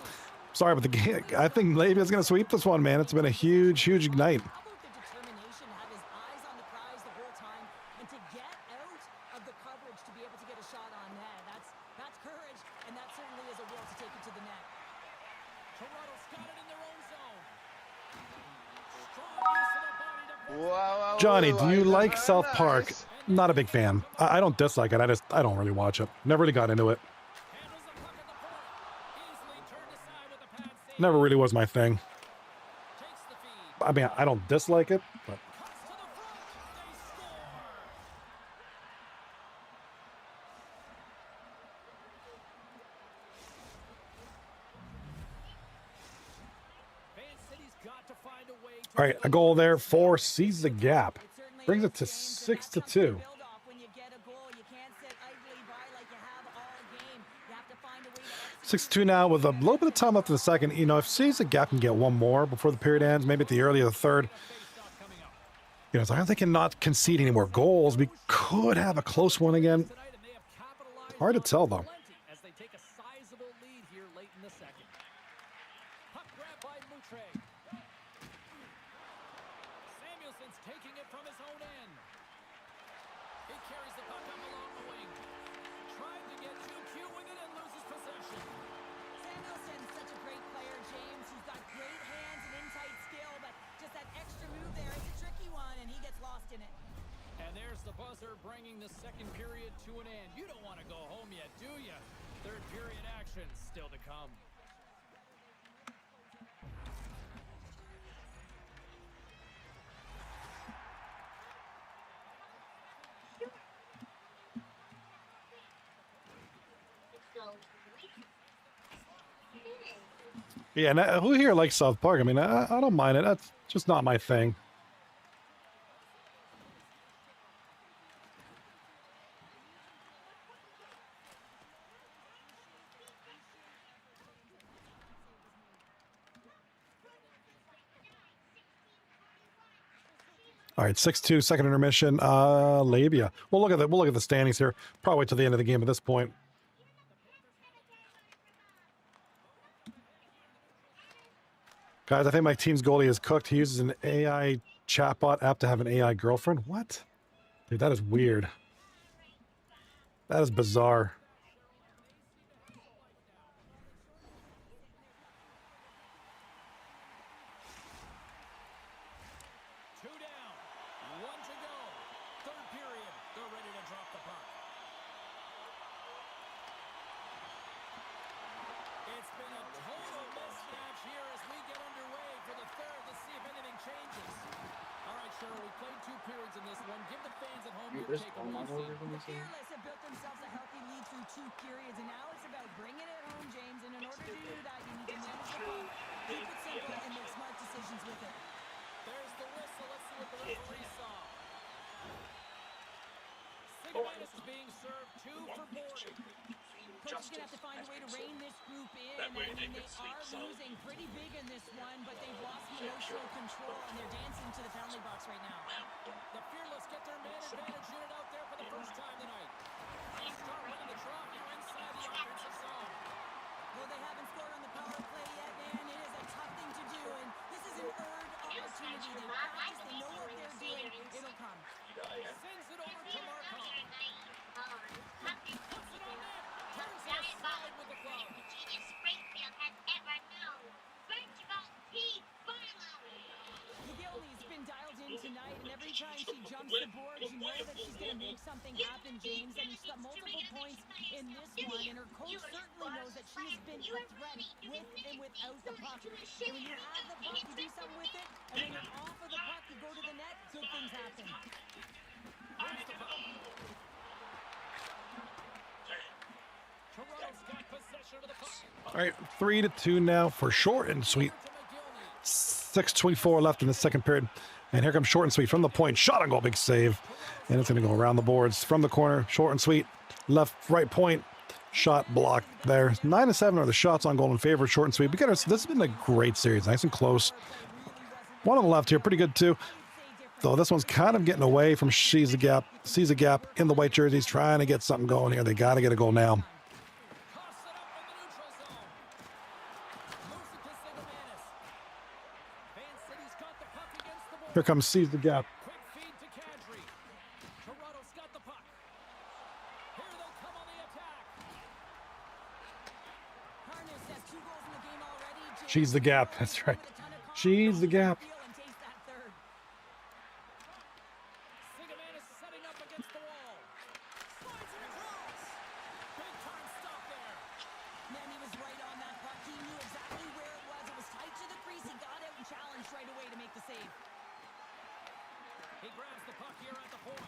Sorry, but the game, I think L.A.B.I.A is going to sweep this one, man. It's been a huge, huge night. How about the determination to have his eyes on the prize the whole time and to get out of the coverage to be able to get a shot on net? That's courage, and that certainly is a will to take it to the net. Toronto's got it in their own zone. Strong use of the body to Wow, Johnny, do you like South Park? Not a big fan. I don't dislike it. I don't really watch it. Never really got into it. handles the puck at the point. Easily turned aside with a pad save. Never really was my thing. Takes the feed. I mean, I don't dislike it, but Cuts to the front. They score. Man City's got to find a way to all right, a goal there for sees the gap. Brings it to 6-2. When you get a goal, you can't sit idly by like you have all game. You have to find a way to 6-2 now with a little bit of time left in the second. You know, if sees the gap can get one more before the period ends, maybe at the early of the third. You know, it's like I'm thinking not concede any more goals. We could have a close one again. tonight, and they have capitalized Hard to on tell, though. plenty as they take a sizable lead here late in the second. Puck grab by Moutre. Samuelson's taking it from his own end. He carries the puck up along the wing. Trying to get 2Q with it and loses possession. Samuelson's such a great player, James. He's got great hands and in-tight skill, but just that extra move there is a tricky one, and he gets lost in it. And there's the buzzer bringing the second period to an end. You don't want to go home yet, do you? Third period action still to come. Yeah, and who here likes South Park? I mean, I don't mind it. That's just not my thing. All right, 6-2, second intermission. L.A.B.I.A. We'll look at the standings here. Probably to the end of the game at this point. Guys, I think my team's goalie is cooked. He uses an AI chatbot app to have an AI girlfriend. What? Dude, that is weird. That is bizarre. Two down, one to go. Third period, they're ready to drop the puck. It's been a total mismatch here as we get underway for the third. Let's see if anything changes. All right, Cheryl, we played 2 periods in this one. Give the fans at home your There's take all on my what you've orders seen. in this game. Fearless have built themselves a healthy lead through 2 periods, and now it's about bringing it home, James. And in order to do that, you need to manage the puck, keep it simple, and make smart decisions with it. There's the whistle. Let's see what the referee saw. Sigmanis is being served 2 for boarding. Coach is going to have to find a way to rein this group in. I mean, they are losing pretty big in this one, but they've lost emotional control, and they're dancing to the penalty box right now. The Fearless get their man advantage unit out there for the first time tonight. Start running the drop here inside the offensive zone. Though they haven't scored on the power play yet, man, it is a tough thing to do, and this is an earned opportunity. They practice, they know what they're doing. It'll come. Sends it over to Markov. Puts it on net. Turns aside with the glove. Funkadelics been dialed in tonight, and every time she jumps the board, you know that she's going to make something happen, James. I mean, she's got multiple points in this one, and her coach certainly knows that she has been a threat with and without the puck. And when you have the puck, you do something with it, and when you're off of the All right, 3-2 now for short and sweet. 6:24 left in the second period. And here comes short and sweet from the point. Shot on goal, big save. And it's going to go around the boards from the corner. Short and sweet, left, right point. Shot blocked there. 9-7 are the shots on goal in favor of short and sweet. This has been a great series, nice and close. One on the left here, pretty good too. Though this one's kind of getting away from sees a gap in the white jerseys, trying to get something going here. They got to get a goal now. Here comes Seize the Gap. She's the gap. That's right. She's the gap. He grabs the puck here at the point.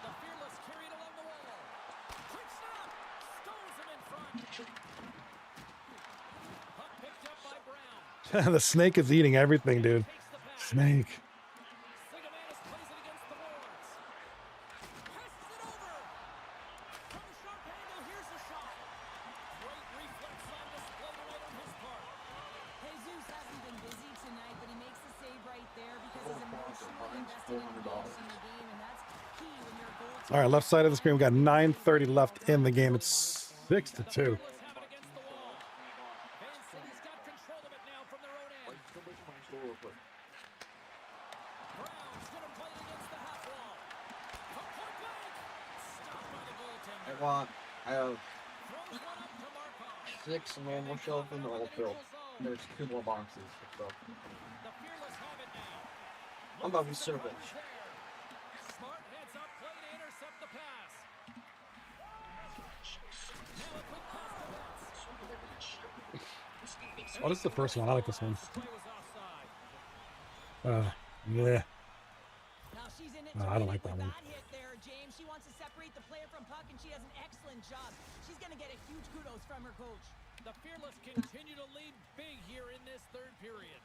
The Fearless carried along the wall. Quick snap! Stones him in front. Puck picked up by Brown. The snake is eating everything, dude. Snake. Sigamanis plays it against the boards. Passes it over. From a sharp angle, here's the shot. Great reflex on display tonight on his part. Jesus hasn't been busy tonight, but he makes the save right there because he's emotionally invested in the game, and that's key when you're a goaltender. All right, left side of the screen, we got 9:30 left in the game. It's 6-2. I have 6 normal shelf and all fill. There's 2 more boxes. So I'm about to serve it. Smart heads up, play to intercept the pass. Oh, this is the first one. I like this one. Play was offside. Yeah. Now she's in it I don't like that one. hit there, James. She wants to separate the player from puck, and she does an excellent job. She's going to get a huge kudos from her coach. The Fearless continue to lead big here in this third period.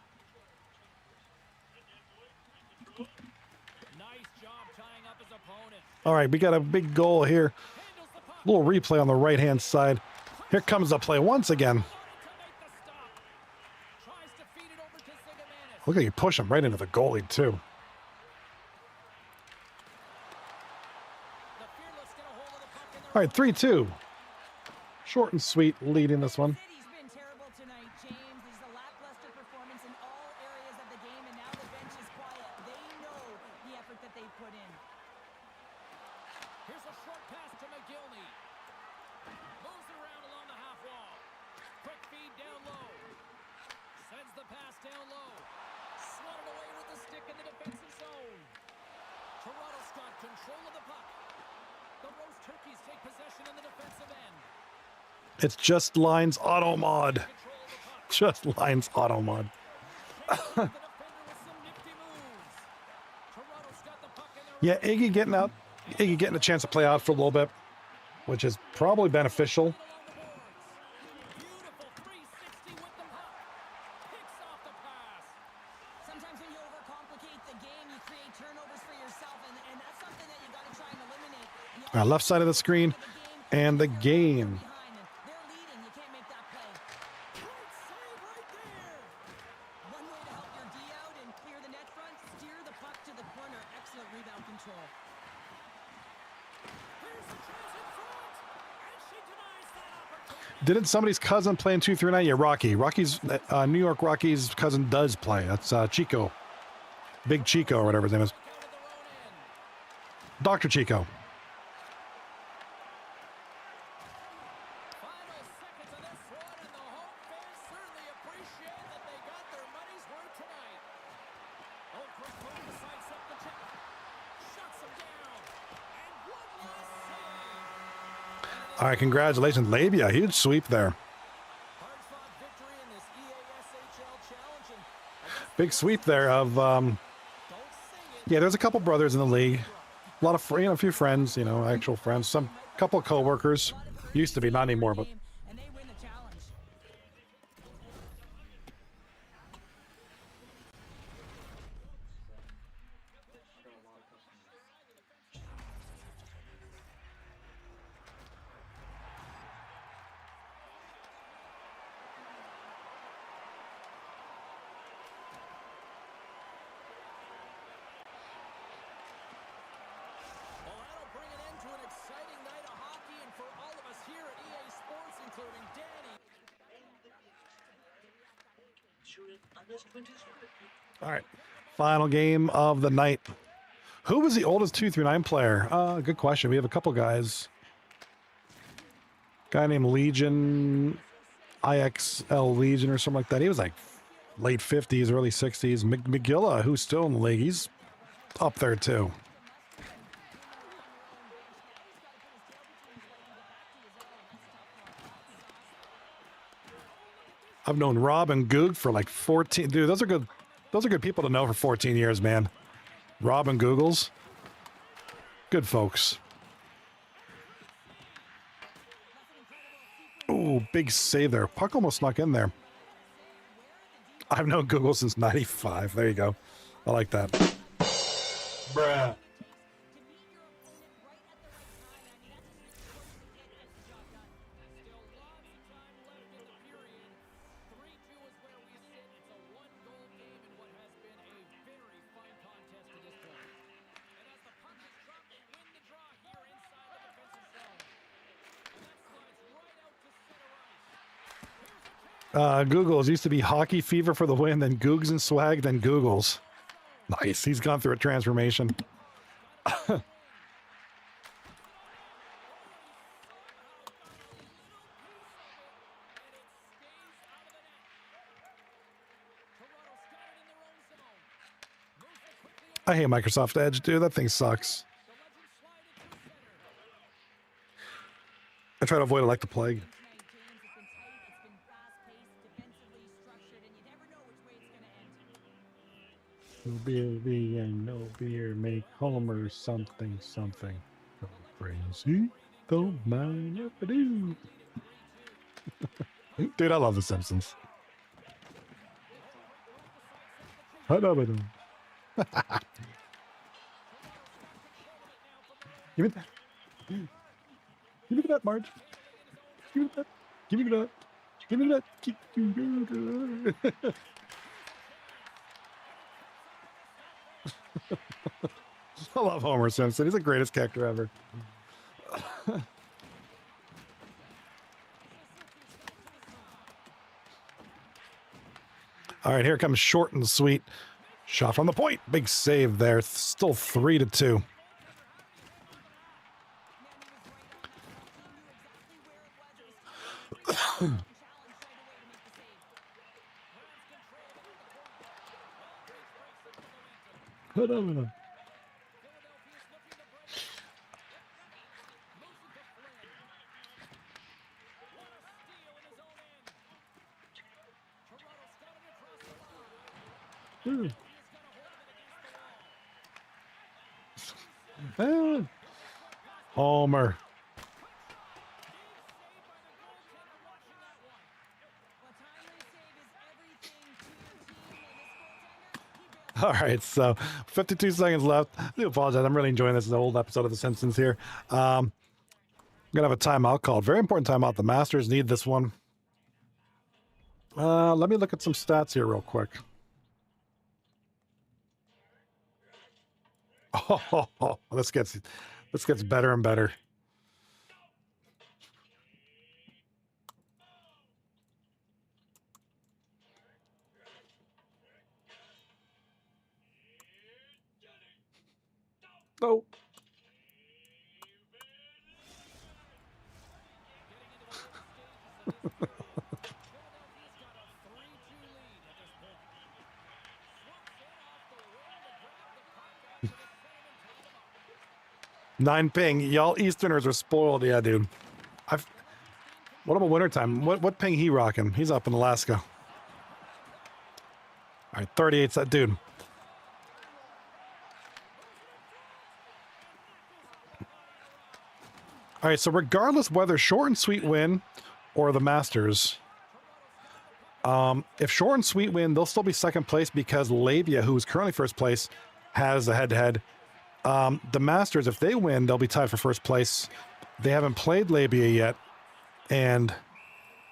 Nice job tying up his opponent. All right, we got a big goal here. Handles the puck. Little replay on the right-hand side. Here comes the play once again. To make the stop. Tries to feed it over to Sigamanis. Look at you push him right into the goalie, too. The Fearless get a hold of the puck in their All right, 3-2. Short and sweet leading this one. City's been terrible tonight, James. There's a lackluster performance in all areas of the game, and now the bench is quiet. They know the effort that they put in. Here's a short pass to McGillney. Moves it around along the half wall. Quick feed down low. Sends the pass down low. Swatted away with the stick in the defensive zone. Toronto's got control of the puck. The Rose Turkeys take possession in the defensive end. It's Just Lines Auto Mod. Control of the puck. Just Lines Auto Mod. The defender with some nifty moves. Toronto's got the puck in their Yeah, Iggy getting a chance to play out for a little bit, which is probably beneficial. along the boards. Beautiful 360 with the puck. Picks off the pass. Sometimes when you overcomplicate the game, you create turnovers for yourself, and that's something that you got to try and eliminate. All right, left side of the screen and the game. Behind them. They're leading. You can't make that play. Great save right there. One way to help your D out and clear the net front, steer the puck to the corner. Excellent rebound control. Here's the chance in front. And she denies that opportunity. Didn't somebody's cousin play in 239? Yeah, Rocky. Rocky's New York Rocky's cousin does play. That's Chico. Big Chico or whatever his name is. Out of their own end. Dr. Chico. Final seconds of this one, and the home fans certainly appreciate that they got their money's worth tonight. Oh, quick move to sidestep the check. Shuts him down. And one last save. All right, congratulations. L.A.B.I.A. Huge sweep there. Hard-fought victory in this EASHL challenge. And Big sweep there of, don't sing it. yeah, there's a couple brothers in the league. A lot of, a few friends, actual friends. Some couple of co-workers. Used to be, not anymore, but And they win the challenge. All right. Final game of the night. Who was the oldest 2-9 player? Good question. We have a couple guys. Guy named Legion, IXL Legion or something like that. He was like late 50s, early 60s. McGilla, who's still in the league, he's up there too. I've known Rob and Goog for like 14. Dude, those are good people to know for 14 years, man. Rob and Googles. Good folks. Ooh, big save there. Puck almost snuck in there. I've known Google since 95. There you go. I like that. Bruh. Googles used to be Hockey Fever for the win, then Googs and Swag, then Googles. Nice. He's gone through a transformation. I hate Microsoft Edge, dude. That thing sucks. I try to avoid it like the plague. No beer, and no beer, make Homer something, something. Go crazy, don't mind if I do. Dude, I love The Simpsons. Give me that. Give me that, Marge. Give me that. Give me that. Give me that. Give me that. I love Homer Simpson. He's the greatest character ever. All right, here comes short and sweet. Shot from the point. Big save there. Still 3-2. Homer. All right, so 52 seconds left. I do apologize. I'm really enjoying this. It's an old episode of The Simpsons here. I'm going to have a timeout called. Very important timeout. The Masters need this one. Let me look at some stats here real quick. Oh, this gets better and better. Oh. Nine ping. Y'all Easterners are spoiled. Yeah, dude. What about wintertime? What ping he rocking? He's up in Alaska. All right, 38. That dude. All right, so regardless whether short and sweet win or the Masters, if short and sweet win, they'll still be second place because L.A.B.I.A, who is currently first place, has a head-to-head. The Masters, if they win, they'll be tied for first place. They haven't played L.A.B.I.A yet, and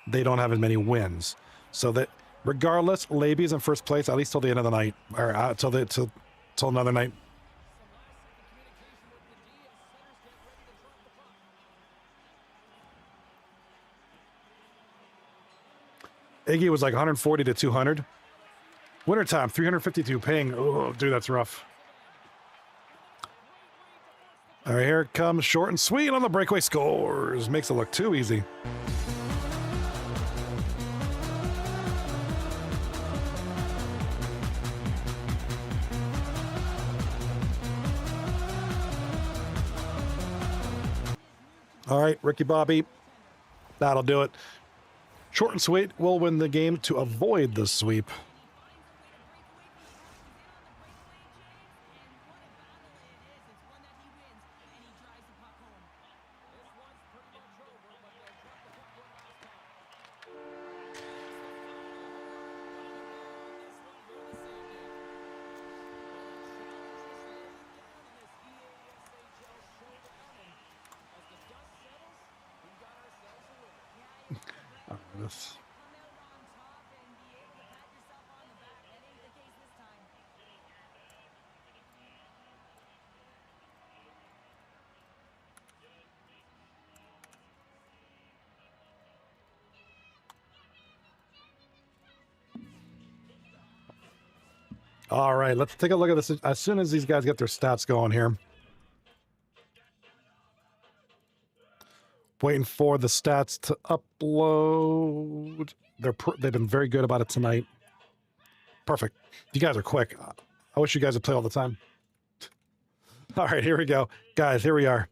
they don't have as many wins. So that regardless, L.A.B.I.A is in first place at least till the end of the night, or till another night. Iggy was like 140 to 200. Wintertime, 352 ping. Oh, dude, that's rough. All right, here it comes. Short and sweet on the breakaway, scores. Makes it look too easy. All right, Ricky Bobby. That'll do it. Short and sweet will win the game to avoid the sweep. This. All right, let's take a look at this as soon as these guys get their stats going here. Waiting for the stats to upload. They've been very good about it tonight. Perfect. You guys are quick. I wish you guys would play all the time. All right, here we go. Guys, here we are.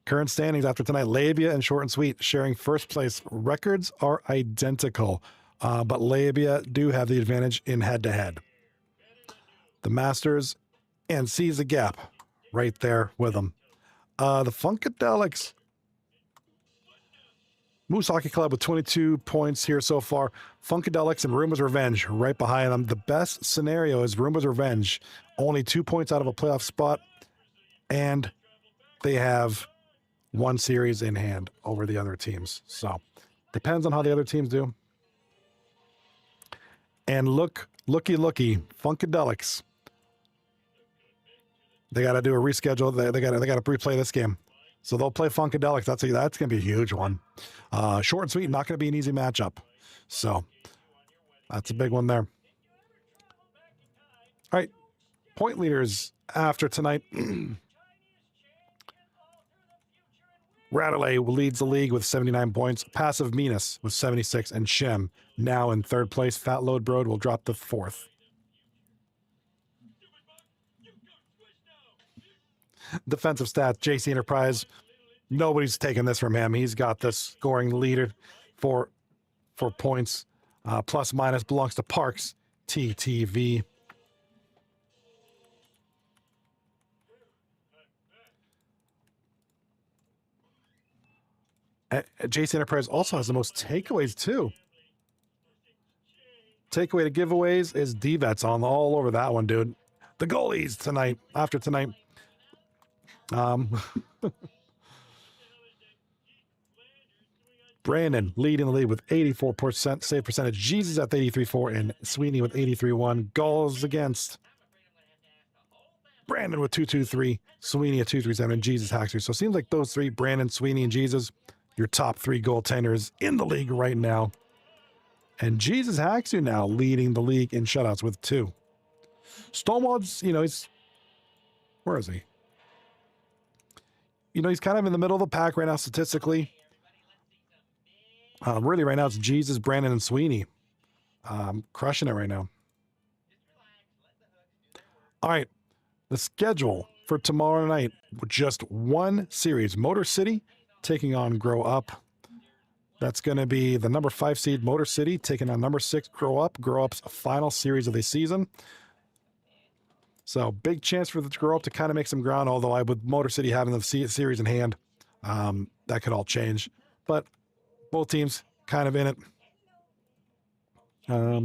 Current standings after tonight. L.A.B.I.A and Short and Sweet sharing first place. Records are identical, but L.A.B.I.A do have the advantage in head-to-head. The Masters and Seize the Gap right there with them. The Funkadelics. Moose Hockey Club with 22 points here so far. Funkadelics and Roomba's Revenge right behind them. The best scenario is Roomba's Revenge. Only 2 points out of a playoff spot. And they have one series in hand over the other teams. So, depends on how the other teams do. And looky, Funkadelics. They got to do a reschedule. They got to replay this game. So they'll play Funkadelics. That's going to be a huge one. Short and sweet, not going to be an easy matchup. So that's a big one there. All right, point leaders after tonight. Radley leads the league with 79 points. Passive Minas with 76, and Shem now in third place. Fat Load Broad will drop to fourth. Defensive stats, JC Enterprise. Nobody's taking this from him. He's got the scoring leader for points. Plus minus belongs to Parks TTV. JC Enterprise also has the most takeaways too. Takeaway to giveaways is D-Vets on all over that one, dude. The goalies tonight, after tonight. Brandon leading the lead with 84% save percentage. Jesus at 83.4 and Sweeney with 83.1. Goals against. Brandon with 223, Sweeney at 237, and Jesus Haxter. So it seems like those three, Brandon, Sweeney, and Jesus, your top three goaltenders in the league right now. And Jesus Haxter now leading the league in shutouts with 2. Stonewall's, he's, where is he? He's kind of in the middle of the pack right now statistically. Really, right now it's Jesus, Brandon, and Sweeney. Crushing it right now. All right. The schedule for tomorrow night, just one series. Motor City taking on Grow Up. That's going to be the number 5 seed Motor City taking on number 6 Grow Up. Grow Up's final series of the season. So big chance for the Grow Up to kind of make some ground, although with Motor City having the series in hand, that could all change. But both teams kind of in it. 4,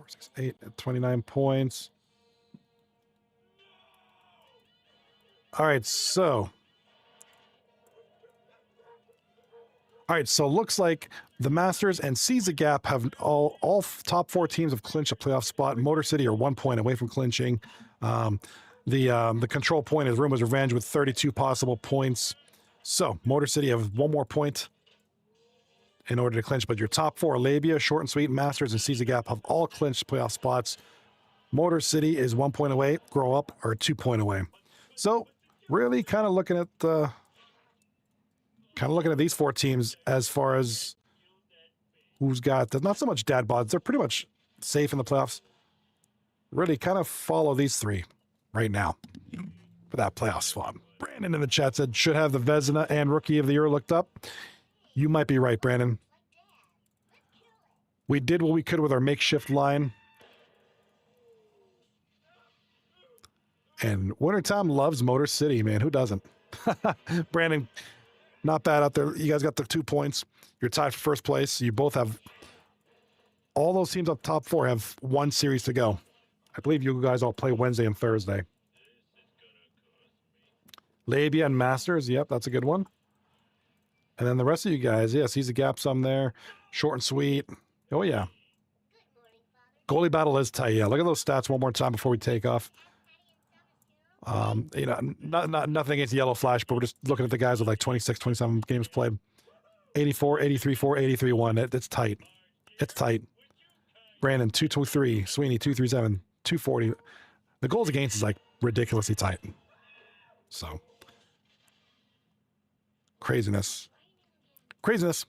6, 8 at 29 points. All right, so looks like the Masters and Seize the Gap have all top 4 teams have clinched a playoff spot. Motor City are 1 point away from clinching. The control point is Roomba's Revenge with 32 possible points. So Motor City have 1 more point. in order to clinch. But your top 4, L.A.B.I.A, Short and Sweet, Masters, and Caesar Gap, have all clinched playoff spots. Motor City is 1 point away. Grow Up are 2 point away. So really kind of looking at these 4 teams as far as who's got not so much dad bods. They're pretty much safe in the playoffs. Really kind of follow these 3 right now for that playoff spot. Brandon in the chat said, should have the Vezina and Rookie of the Year looked up. You might be right, Brandon. We did what we could with our makeshift line. And Wintertime loves Motor City, man. Who doesn't? Brandon, not bad out there. You guys got the 2 points. You're tied for first place. You both have, all those teams up top 4 have 1 series to go. I believe you guys all play Wednesday and Thursday. L.A.B.I.A and Masters. Yep, that's a good one. And then the rest of you guys, yeah, Caesar Gap, some there. Short and Sweet. Oh, yeah. Goalie battle is tight. Yeah, look at those stats one more time before we take off. You know, nothing against Yellow Flash, but we're just looking at the guys with like 26, 27 games played. 84, 83-4, 83-1. It's tight. It's tight. Brandon, 223. Sweeney, 237, 240. The goals against is like ridiculously tight. So, craziness. Craziness.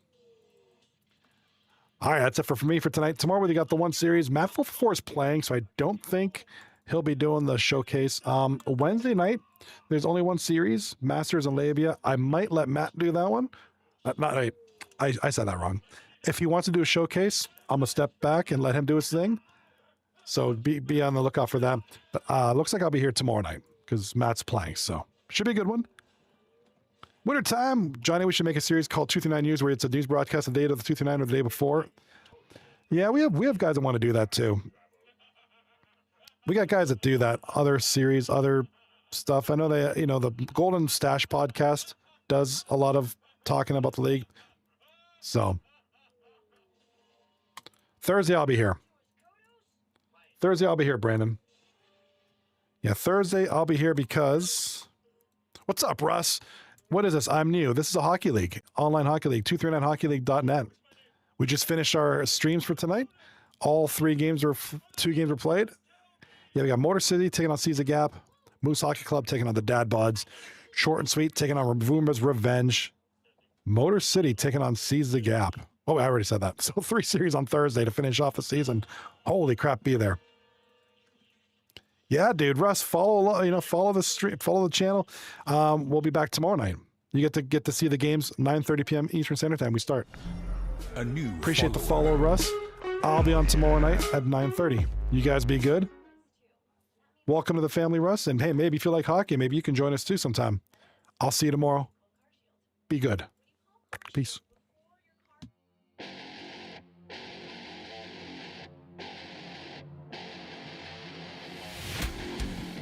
All right, that's it for me for tonight. Tomorrow we got the 1 series. Matt 444 is playing, so I don't think he'll be doing the showcase. Wednesday night, there's only 1 series, Masters and L.A.B.I.A. I might let Matt do that one. I said that wrong. If he wants to do a showcase, I'm going to step back and let him do his thing. So be on the lookout for that. But looks like I'll be here tomorrow night because Matt's playing, so should be a good one. Winter time, Johnny, we should make a series called 239 News where it's a news broadcast the day of the 239 or the day before. Yeah, we have guys that want to do that too. We got guys that do that. Other series, other stuff. I know they, you know, the Golden Stash podcast does a lot of talking about the league. So Thursday I'll be here. Brandon. Yeah, Thursday I'll be here because what's up, Russ? What is this? I'm new. This is a hockey league, online hockey league, 239hockeyleague.net. We just finished our streams for tonight. All 2 games were played. Yeah, we got Motor City taking on Caesar Gap, Moose Hockey Club taking on the Dad Bods, Short and Sweet taking on Vumba's Revenge, Motor City taking on Caesar Gap. Oh, I already said that. So 3 series on Thursday to finish off the season. Holy crap, be there. Yeah, dude, Russ, follow the stream, follow the channel. We'll be back tomorrow night. You get to see the games 9:30 p.m. Eastern Standard Time. We start. Appreciate the follow, Russ. I'll be on tomorrow night at 9:30. You guys be good. Welcome to the family, Russ. And hey, maybe if you like hockey, maybe you can join us too sometime. I'll see you tomorrow. Be good. Peace.